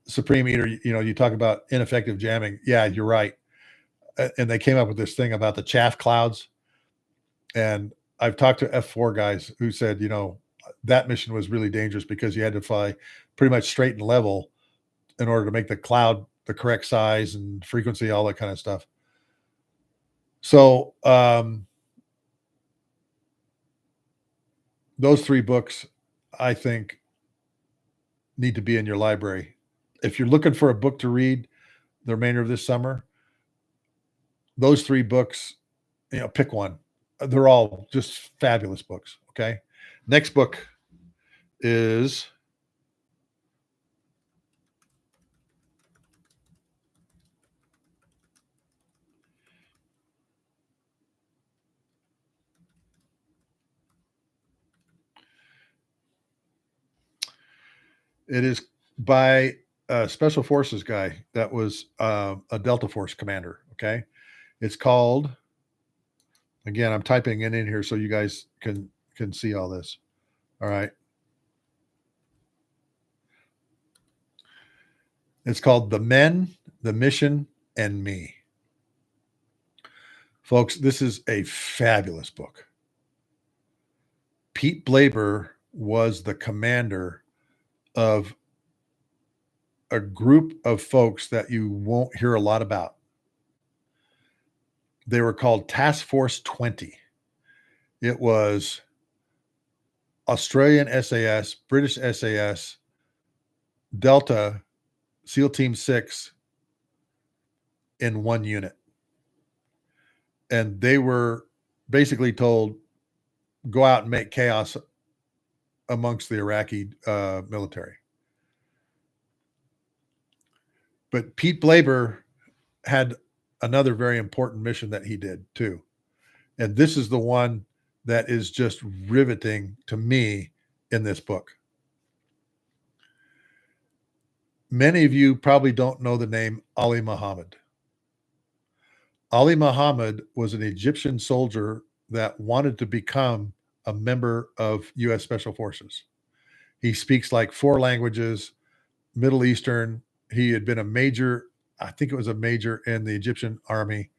Supreme Eater, you talk about ineffective jamming. Yeah, you're right. And they came up with this thing about the chaff clouds. And I've talked to F4 guys who said, that mission was really dangerous because you had to fly pretty much straight and level in order to make the cloud the correct size and frequency, all that kind of stuff. So those three books, I think, need to be in your library. If you're looking for a book to read the remainder of this summer, those three books, pick one. They're all just fabulous books. Okay. Next book is by a special forces guy that was a Delta Force commander. Okay. It's called, again, I'm typing it in here so you guys can see all this. All right. It's called The Men, the Mission, and Me. Folks, this is a fabulous book. Pete Blaber was the commander of a group of folks that you won't hear a lot about. They were called Task Force 20. It was Australian SAS, British SAS, Delta, SEAL Team 6 in one unit. And they were basically told, go out and make chaos amongst the Iraqi military. But Pete Blaber had another very important mission that he did too. And this is the one that is just riveting to me in this book. Many of you probably don't know the name Ali Muhammad. Ali Muhammad was an Egyptian soldier that wanted to become a member of U.S. Special Forces. He speaks like 4 languages, Middle Eastern. He had been a major, I think it was a major in the Egyptian army.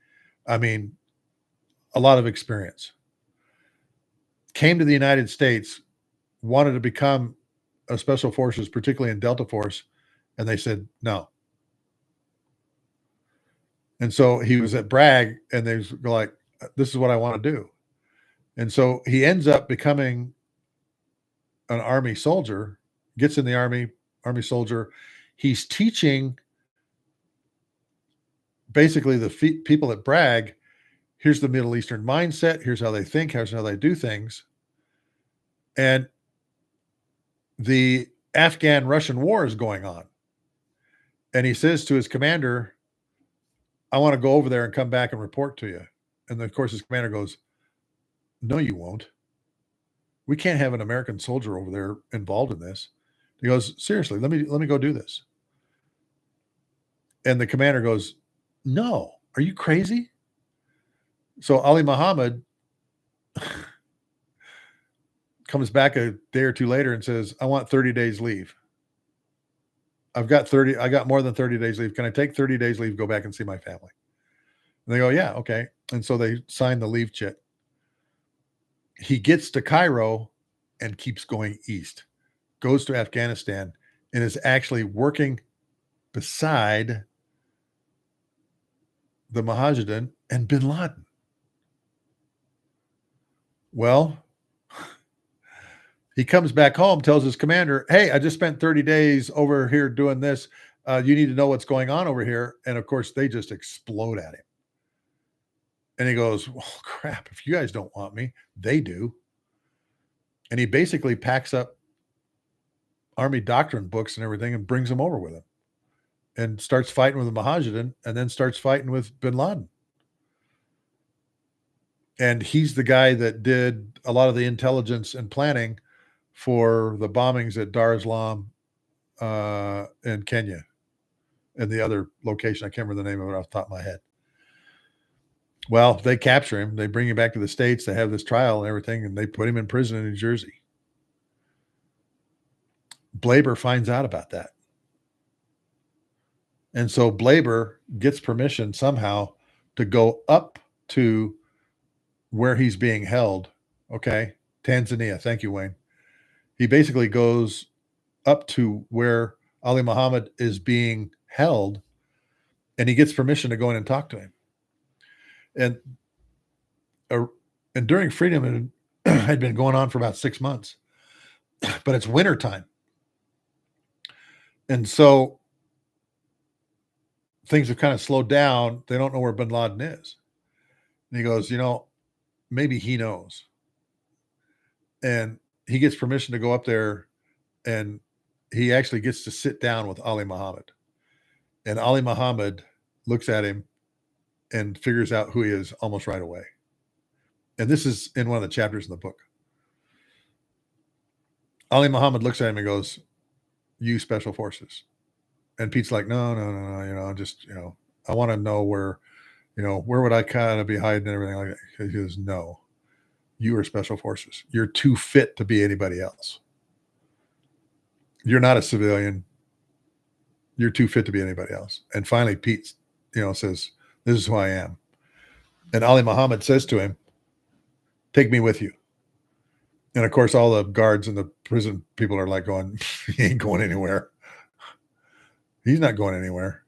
I mean, a lot of experience. Came to the United States, wanted to become a Special Forces, particularly in Delta Force, and they said no. And so he was at Bragg, and they were like, this is what I want to do. And so he ends up becoming an Army soldier, gets in the Army soldier. He's teaching basically the people at Bragg, here's the Middle Eastern mindset, here's how they think, here's how they do things. And the Afghan-Russian war is going on. And he says to his commander, I want to go over there and come back and report to you. And of course, his commander goes, no, you won't. We can't have an American soldier over there involved in this. He goes, seriously, let me go do this. And the commander goes, no, are you crazy? So Ali Muhammad comes back a day or two later and says, I want 30 days leave. I got more than 30 days leave. Can I take 30 days leave, go back and see my family? And they go, yeah, okay. And so they sign the leave chit. He gets to Cairo and keeps going east, goes to Afghanistan, and is actually working beside the Mujahideen and bin Laden. Well, he comes back home, tells his commander, hey, I just spent 30 days over here doing this. You need to know what's going on over here. And of course, they just explode at him. And he goes, well, crap, if you guys don't want me, they do. And he basically packs up Army doctrine books and everything and brings them over with him and starts fighting with the Mujahideen and then starts fighting with bin Laden. And he's the guy that did a lot of the intelligence and planning for the bombings at Dar es Salaam in Kenya and the other location. I can't remember the name of it off the top of my head. Well, they capture him. They bring him back to the States. They have this trial and everything, and they put him in prison in New Jersey. Blaber finds out about that. And so Blaber gets permission somehow to go up to where he's being held. Okay. Tanzania. Thank you, Wayne. He basically goes up to where Ali Muhammad is being held, and he gets permission to go in and talk to him. And Enduring Freedom had been going on for about 6 months, but it's winter time. And so things have kind of slowed down. They don't know where bin Laden is. And he goes, maybe he knows. And he gets permission to go up there, and he actually gets to sit down with Ali Muhammad. And Ali Muhammad looks at him and figures out who he is almost right away. And this is in one of the chapters in the book. Ali Muhammad looks at him and goes, you Special Forces. And Pete's like, no, I want to know where would I kind of be hiding and everything like that. He goes, no, you are Special Forces. You're too fit to be anybody else. You're not a civilian. You're too fit to be anybody else. And finally, Pete, says, this is who I am. And Ali Muhammad says to him, take me with you. And of course, all the guards and the prison people are like going, he ain't going anywhere. He's not going anywhere.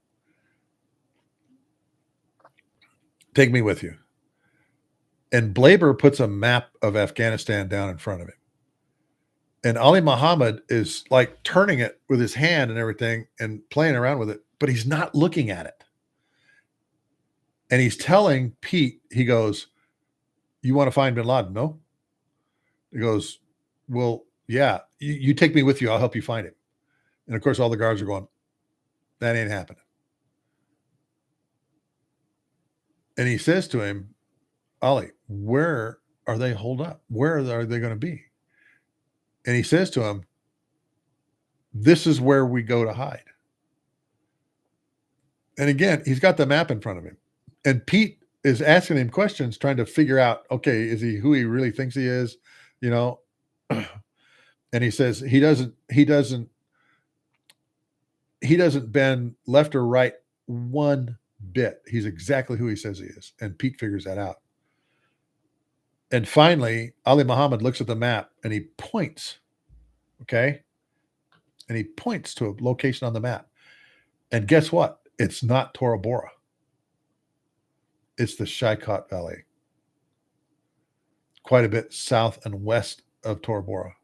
Take me with you. And Blaber puts a map of Afghanistan down in front of him. And Ali Muhammad is like turning it with his hand and everything and playing around with it, but he's not looking at it. And he's telling Pete, he goes, "You want to find bin Laden?" No. He goes, "Well, yeah, you take me with you. I'll help you find him." And of course, all the guards are going, "That ain't happening." And he says to him, "Ali, where are they holed up? Where are they going to be?" And he says to him, "This is where we go to hide." And again, he's got the map in front of him. And Pete is asking him questions, trying to figure out, okay, is he who he really thinks he is? You know? And he says he doesn't bend left or right one bit. He's exactly who he says he is. And Pete figures that out. And finally, Ali Muhammad looks at the map and he points. Okay. And he points to a location on the map. And guess what? It's not Tora Bora. It's the Shaikat Valley. Quite a bit south and west of Tora Bora.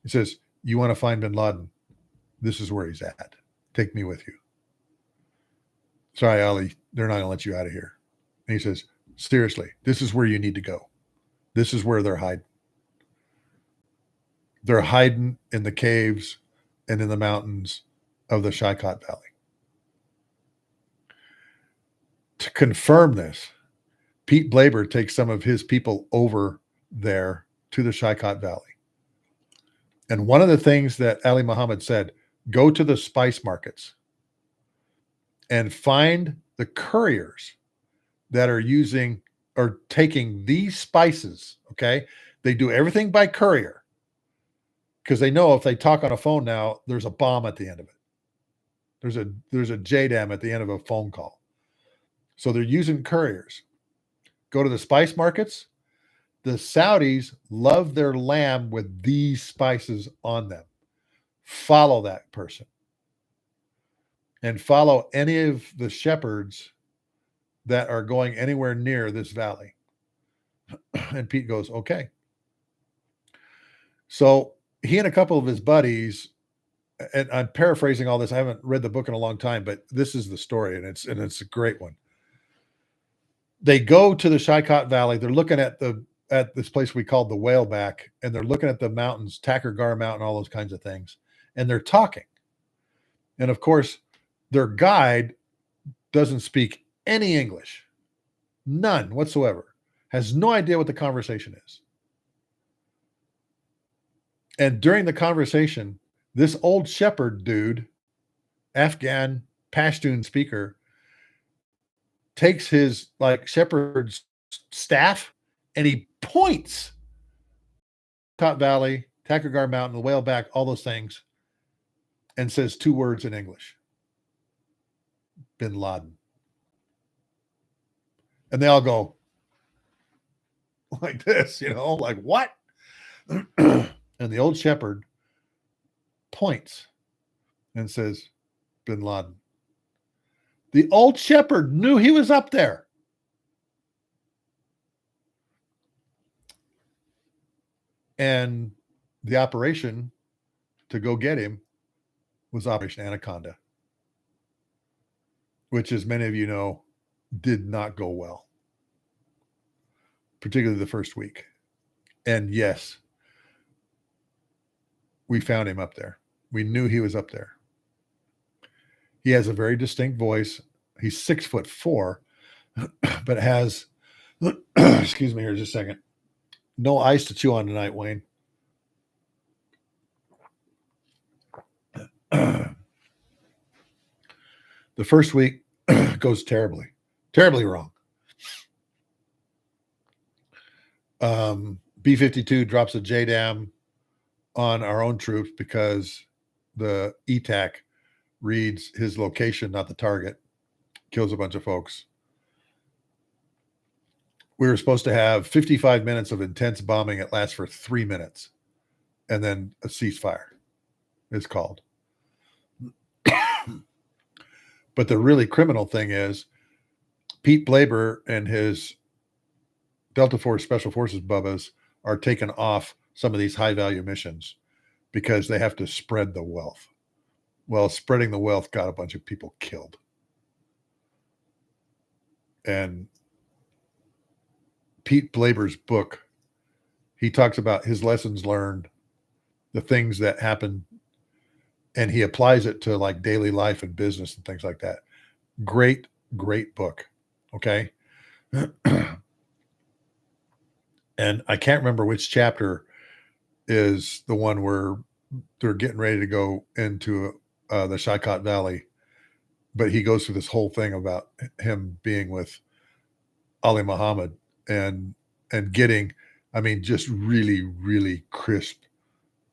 He says, "You want to find bin Laden? This is where he's at. Take me with you." "Sorry, Ali, they're not going to let you out of here." And he says, "Seriously, this is where you need to go. This is where they're hiding. They're hiding in the caves and in the mountains of the Shaikat Valley." To confirm this, Pete Blaber takes some of his people over there to the Shaikat Valley. And one of the things that Ali Muhammad said, go to the spice markets and find the couriers that are using or taking these spices. Okay. They do everything by courier because they know if they talk on a phone now, there's a bomb at the end of it. There's a JDAM at the end of a phone call. So they're using couriers. Go to the spice markets. The Saudis love their lamb with these spices on them. Follow that person. And follow any of the shepherds that are going anywhere near this valley. And Pete goes, "Okay." So he and a couple of his buddies, and I'm paraphrasing all this. I haven't read the book in a long time, but this is the story, and it's a great one. They go to the Shaikat Valley. They're looking at this place we called the Whaleback, and they're looking at the mountains, Takur Mountain, all those kinds of things, and they're talking. And of course, their guide doesn't speak any English, none whatsoever, has no idea what the conversation is. And during the conversation, this old shepherd dude, Afghan Pashtun speaker, takes his like shepherd's staff and he points Top Valley, Takur Mountain, the Whaleback, all those things, and says two words in English: bin Laden. And they all go like this, like, what? And the old shepherd points and says, bin Laden. The old shepherd knew he was up there. And the operation to go get him was Operation Anaconda, which, as many of you know, did not go well, particularly the first week. And yes, we found him up there. We knew he was up there. He has a very distinct voice. He's 6'4", but has, excuse me here just a second, no ice to chew on tonight, Wayne. The first week goes terribly wrong. B-52 drops a JDAM on our own troops because the ETAC reads his location, not the target, kills a bunch of folks. We were supposed to have 55 minutes of intense bombing. It lasts for 3 minutes. And then a ceasefire is called. But the really criminal thing is Pete Blaber and his Delta Force Special Forces bubbas are taking off some of these high value missions because they have to spread the wealth. Well, spreading the wealth got a bunch of people killed. And Pete Blaber's book, he talks about his lessons learned, the things that happen, and he applies it to like daily life and business and things like that. Great, great book. Okay. And I can't remember which chapter is the one where they're getting ready to go into the Shaikat Valley, but he goes through this whole thing about him being with Ali Muhammad and getting, I mean, just really, really crisp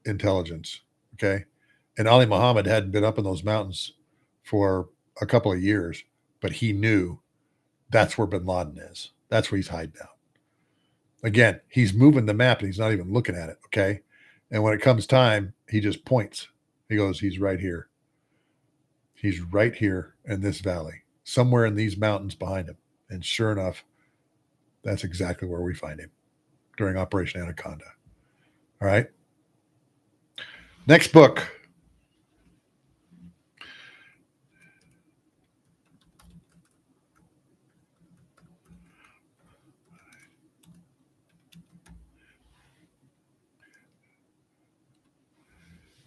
intelligence. Okay. And Ali Muhammad hadn't been up in those mountains for a couple of years, but he knew that's where bin Laden is. That's where he's hiding out. Again, he's moving the map and he's not even looking at it. Okay. And when it comes time, he just points. He goes, he's right here. He's right here in this valley, somewhere in these mountains behind him. And sure enough, that's exactly where we find him during Operation Anaconda. All right. Next book.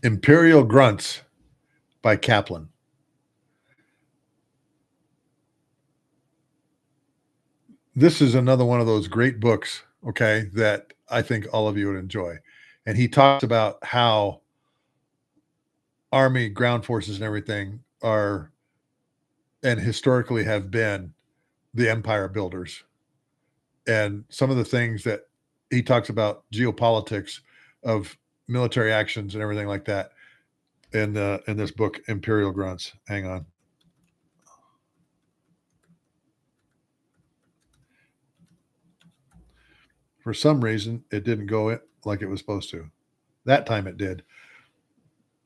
Imperial Grunts by Kaplan. This is another one of those great books, okay, that I think all of you would enjoy. And he talks about how Army, ground forces, and everything are, and historically have been, the empire builders. And some of the things that he talks about, geopolitics of military actions and everything like that in this book, Imperial Grunts. Hang on. For some reason, it didn't go like it was supposed to. That time it did.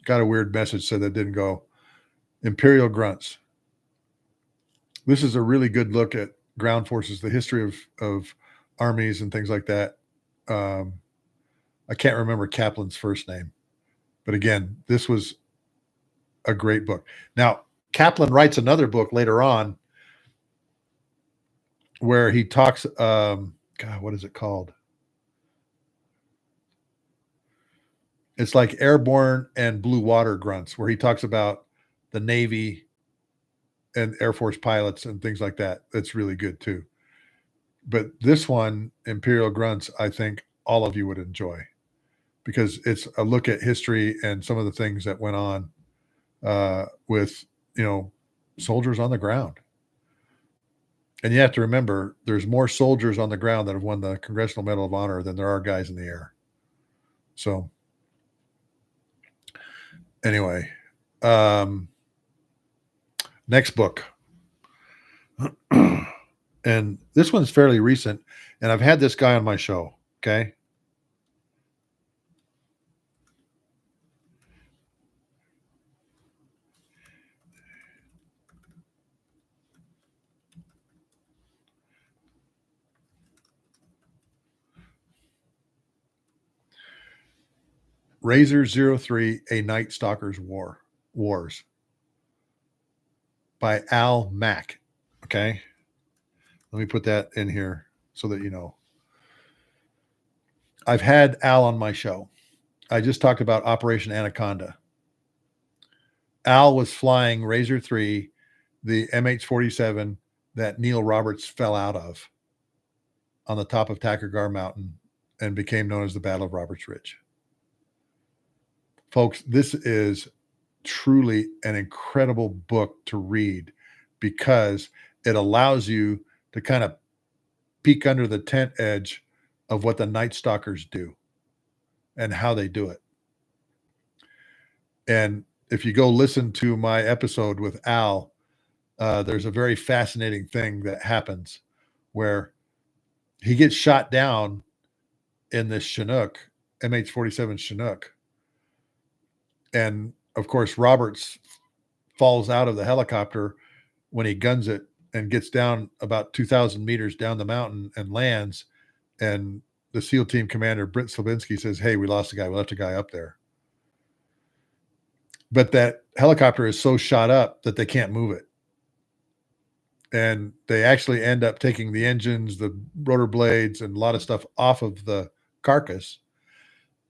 Got a weird message, said that didn't go. Imperial Grunts. This is a really good look at ground forces, the history of armies and things like that. I can't remember Kaplan's first name, but again, this was a great book. Now, Kaplan writes another book later on where he talks, God, what is it called? It's like Airborne and Blue Water Grunts, where he talks about the Navy and Air Force pilots and things like that. That's really good too. But this one, Imperial Grunts, I think all of you would enjoy because it's a look at history and some of the things that went on with, soldiers on the ground. And you have to remember, there's more soldiers on the ground that have won the Congressional Medal of Honor than there are guys in the air. So anyway, next book. And this one's fairly recent, and I've had this guy on my show, okay? Razor 03, A Night Stalker's Wars by Al Mack, okay? Let me put that in here so that you know. I've had Al on my show. I just talked about Operation Anaconda. Al was flying Razor 3, the MH-47 that Neil Roberts fell out of on the top of Takurgar Mountain and became known as the Battle of Roberts Ridge. Folks, this is truly an incredible book to read because it allows you to kind of peek under the tent edge of what the Night Stalkers do and how they do it. And if you go listen to my episode with Al, there's a very fascinating thing that happens where he gets shot down in this Chinook, MH-47 Chinook. And of course, Roberts falls out of the helicopter when he guns it and gets down about 2,000 meters down the mountain and lands, and the SEAL team commander, Britt Slavinsky, says, hey, we lost a guy. We left a guy up there. But that helicopter is so shot up that they can't move it. And they actually end up taking the engines, the rotor blades, and a lot of stuff off of the carcass.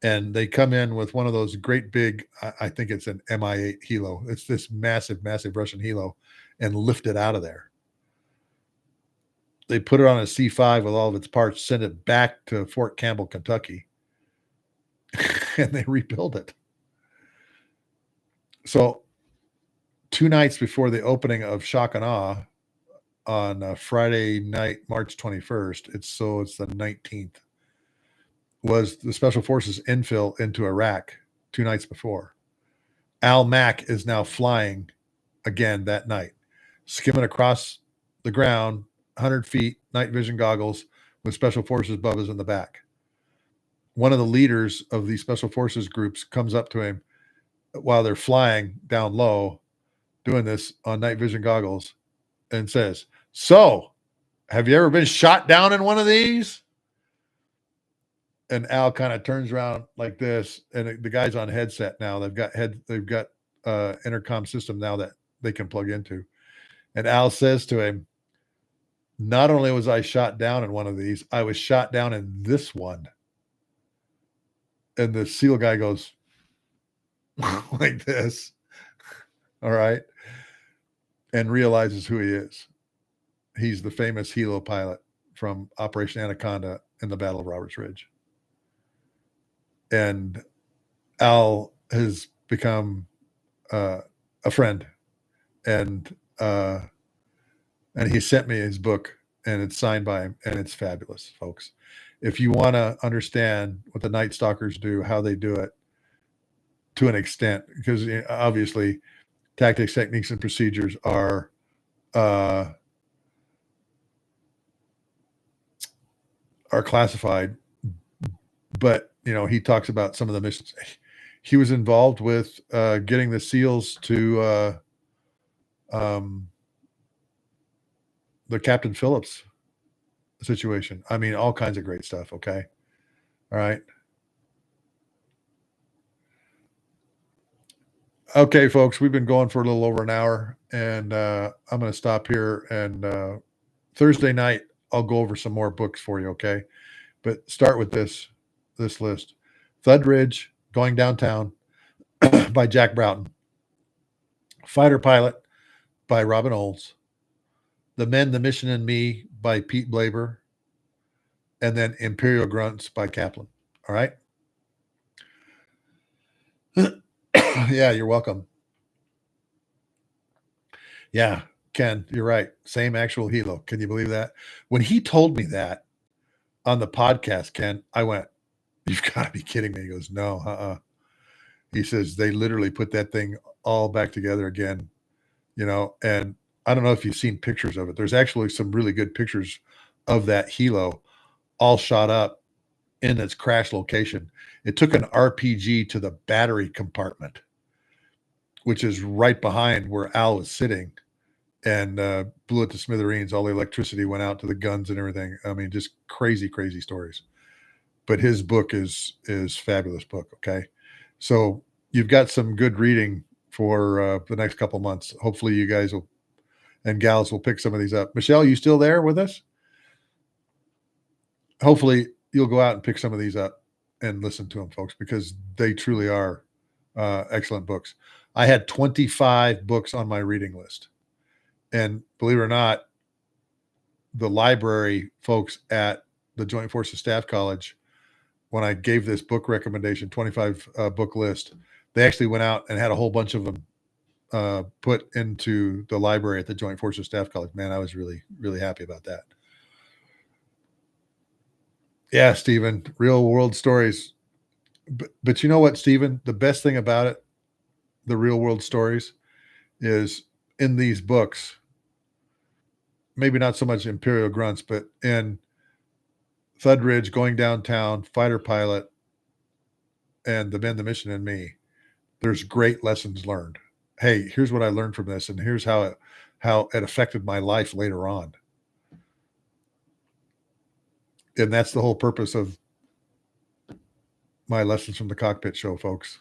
And they come in with one of those great big, I think it's an Mi-8 helo. It's this massive, massive Russian helo, and lift it out of there. They put it on a C-5 with all of its parts, send it back to Fort Campbell, Kentucky, and they rebuild it. So 2 nights before the opening of Shock and Awe on Friday night, March 21st, it's the 19th, was the Special Forces infill into Iraq 2 nights before. Al Mack is now flying again that night, skimming across the ground, 100 feet, night vision goggles with Special Forces Bubba's in the back. One of the leaders of these Special Forces groups comes up to him while they're flying down low, doing this on night vision goggles, and says, so, have you ever been shot down in one of these? And Al kind of turns around like this, and the guy's on headset now. They've got intercom system now that they can plug into. And Al says to him, not only was I shot down in one of these, I was shot down in this one. And the SEAL guy goes like this. All right. And realizes who he is. He's the famous helo pilot from Operation Anaconda in the Battle of Roberts Ridge. And Al has become a friend, and he sent me his book, and it's signed by him, and it's fabulous, folks. If you want to understand what the Night Stalkers do, how they do it to an extent, because obviously tactics, techniques, and procedures are classified, but he talks about some of the missions. He was involved with getting the SEALs to the Captain Phillips situation. I mean, all kinds of great stuff. Okay. All right. Okay, folks, we've been going for a little over an hour, and I'm going to stop here. And Thursday night, I'll go over some more books for you. Okay. But start with this list: Thud Ridge, Going Downtown by Jack Broughton, Fighter Pilot by Robin Olds, The Men, the Mission, and Me by Pete Blaber, and then Imperial Grunts by Kaplan. All right. Yeah, you're welcome. Yeah, Ken, you're right. Same actual helo. Can you believe that? When he told me that on the podcast, Ken, I went, you've got to be kidding me. He goes, no, He says they literally put that thing all back together again, and I don't know if you've seen pictures of it. There's actually some really good pictures of that helo all shot up in its crash location. It took an RPG to the battery compartment, which is right behind where Al was sitting, and blew it to smithereens. All the electricity went out to the guns and everything. I mean, just crazy, crazy stories. But his book is fabulous book. Okay. So you've got some good reading for the next couple months. Hopefully you guys and gals will pick some of these up. Michelle, you still there with us? Hopefully you'll go out and pick some of these up and listen to them, folks, because they truly are excellent books. I had 25 books on my reading list. And believe it or not, the library folks at the Joint Forces Staff College, when I gave this book recommendation, 25 book list, they actually went out and had a whole bunch of them put into the library at the Joint Forces Staff College. Man, I was really, really happy about that. Yeah, Stephen, real world stories. But you know what, Stephen? The best thing about it, the real world stories, is in these books, maybe not so much Imperial Grunts, but in Thud Ridge, Going Downtown, Fighter Pilot, and The Men, the Mission, and Me, there's great lessons learned. Hey, here's what I learned from this, and here's how how it affected my life later on. And that's the whole purpose of my Lessons from the Cockpit show, folks.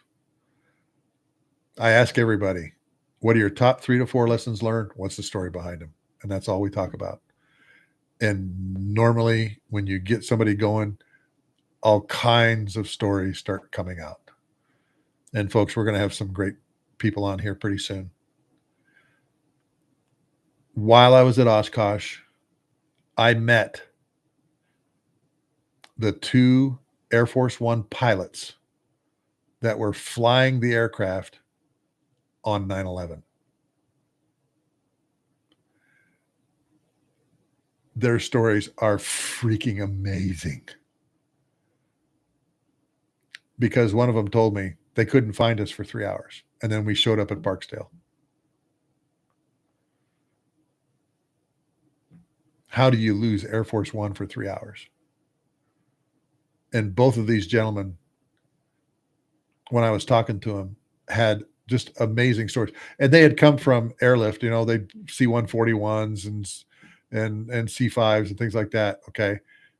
I ask everybody, what are your top 3 to 4 lessons learned? What's the story behind them? And that's all we talk about. And normally when you get somebody going, all kinds of stories start coming out. And folks, we're going to have some great people on here pretty soon. While I was at Oshkosh, I met the 2 Air Force One pilots that were flying the aircraft on 9/11. Their stories are freaking amazing. Because one of them told me they couldn't find us for 3 hours. And then we showed up at Barksdale. How do you lose Air Force One for 3 hours? And both of these gentlemen, when I was talking to them, had just amazing stories. And they had come from airlift, you know, they'd C-141s and C-5s and things like that. Okay.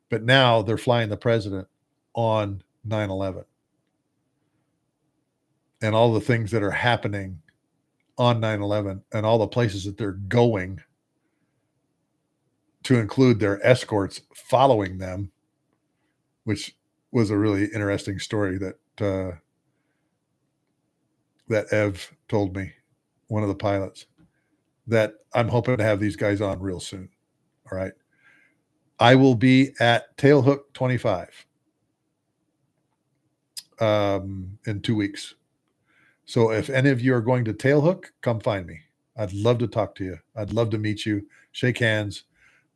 But now they're flying the president on 9/11. And all the things that are happening on 9/11 and all the places that they're going, to include their escorts following them, which was a really interesting story that that Ev told me, one of the pilots, that I'm hoping to have these guys on real soon. All right. I will be at Tailhook 25 in 2 weeks. So if any of you are going to Tailhook, come find me. I'd love to talk to you. I'd love to meet you, shake hands,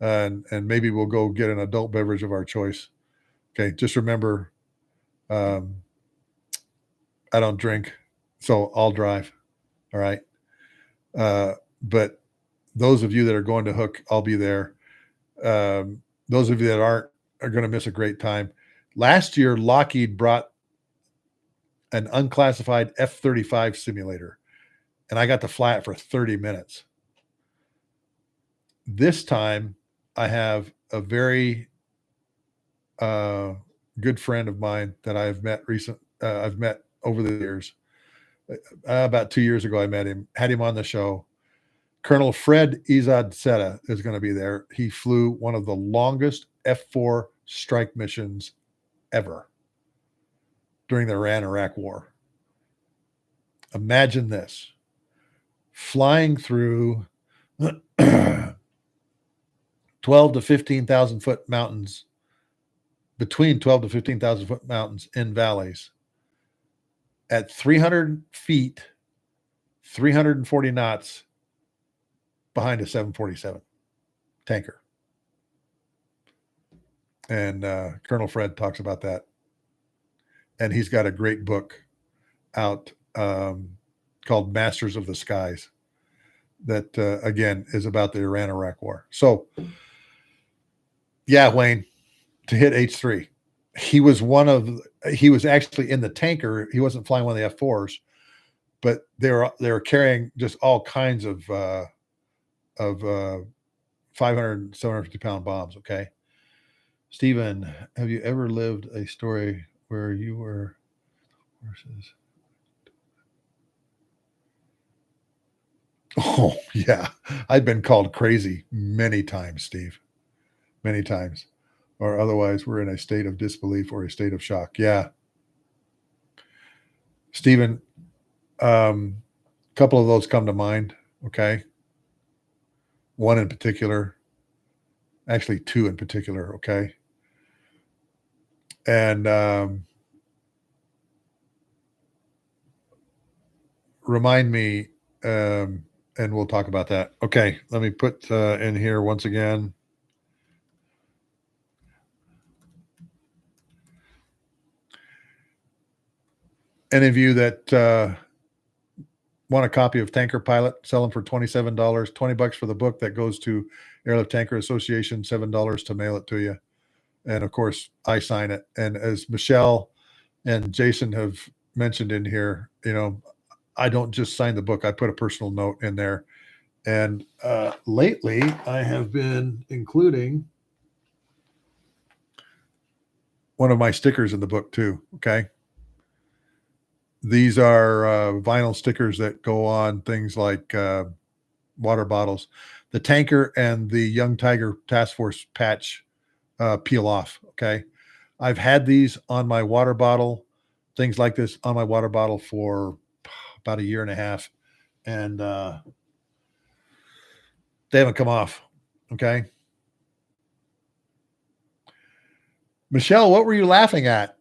and maybe we'll go get an adult beverage of our choice. Okay, just remember, I don't drink, so I'll drive. All right. But those of you that are going to Hook, I'll be there. Those of you that aren't are going to miss a great time. Last year, Lockheed brought an unclassified F-35 simulator, and I got to fly it for 30 minutes. This time, I have a very good friend of mine that I've met I've met over the years. About 2 years ago, I met him, had him on the show. Colonel Fred Izad-Seta is going to be there. He flew one of the longest F-4 strike missions ever during the Iran-Iraq War. Imagine this, flying through 12 to 15,000 foot mountains, between 12 to 15,000 foot mountains in valleys at 300 feet, 340 knots behind a 747 tanker. And Colonel Fred talks about that. And he's got a great book out called Masters of the Skies that, again, is about the Iran-Iraq War. So, yeah, Wayne, to hit H3. He was actually in the tanker. He wasn't flying one of the F-4s, but they were carrying just all kinds of 500, 750 pound bombs. Okay. Stephen, have you ever lived a story where you were versus? Oh, yeah. I've been called crazy many times, Steve. Many times. Or otherwise, we're in a state of disbelief or a state of shock. Yeah. Stephen, couple of those come to mind. Okay. One in particular, actually 2 in particular. Okay. And remind me, and we'll talk about that. Okay. Let me put in here once again. Any of you that want a copy of Tanker Pilot, sell them for $27, $20 for the book that goes to Airlift Tanker Association, $7 to mail it to you. And of course, I sign it. And as Michelle and Jason have mentioned in here, you know, I don't just sign the book. I put a personal note in there And lately, I have been including one of my stickers in the book too. Okay. These are vinyl stickers that go on things like water bottles. The tanker and the Young Tiger Task Force patch peel off. Okay. I've had these on my water bottle, things like this on my water bottle for about a year and a half. And they haven't come off. Okay. Michelle, what were you laughing at?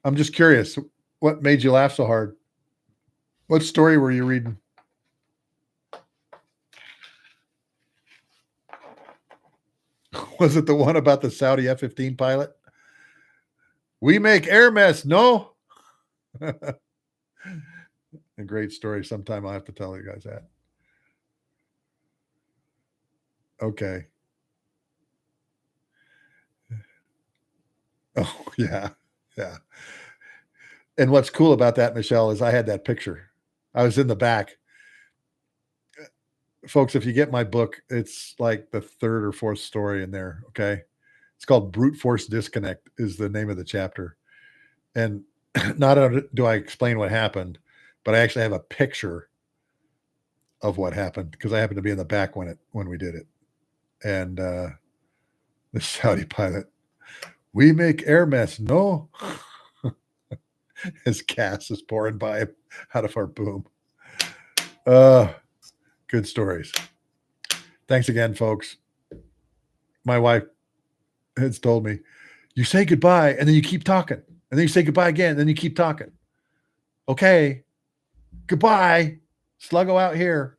I'm just curious. What made you laugh so hard? What story were you reading? Was it the one about the Saudi F-15 pilot? We make air mess, no? A great story. Sometime I'll have to tell you guys that. Okay. Oh, yeah. Yeah. And what's cool about that, Michelle, is I had that picture. I was in the back. Folks, if you get my book, it's like the third or fourth story in there. Okay. It's called Brute Force Disconnect is the name of the chapter. And not only do I explain what happened, but I actually have a picture of what happened because I happened to be in the back when we did it. And the Saudi pilot, we make air mess, no? His gas is pouring by him out of our boom. Good stories. Thanks again, folks. My wife has told me, you say goodbye and then you keep talking. And then you say goodbye again, and then you keep talking. Okay. Goodbye. Sluggo out here.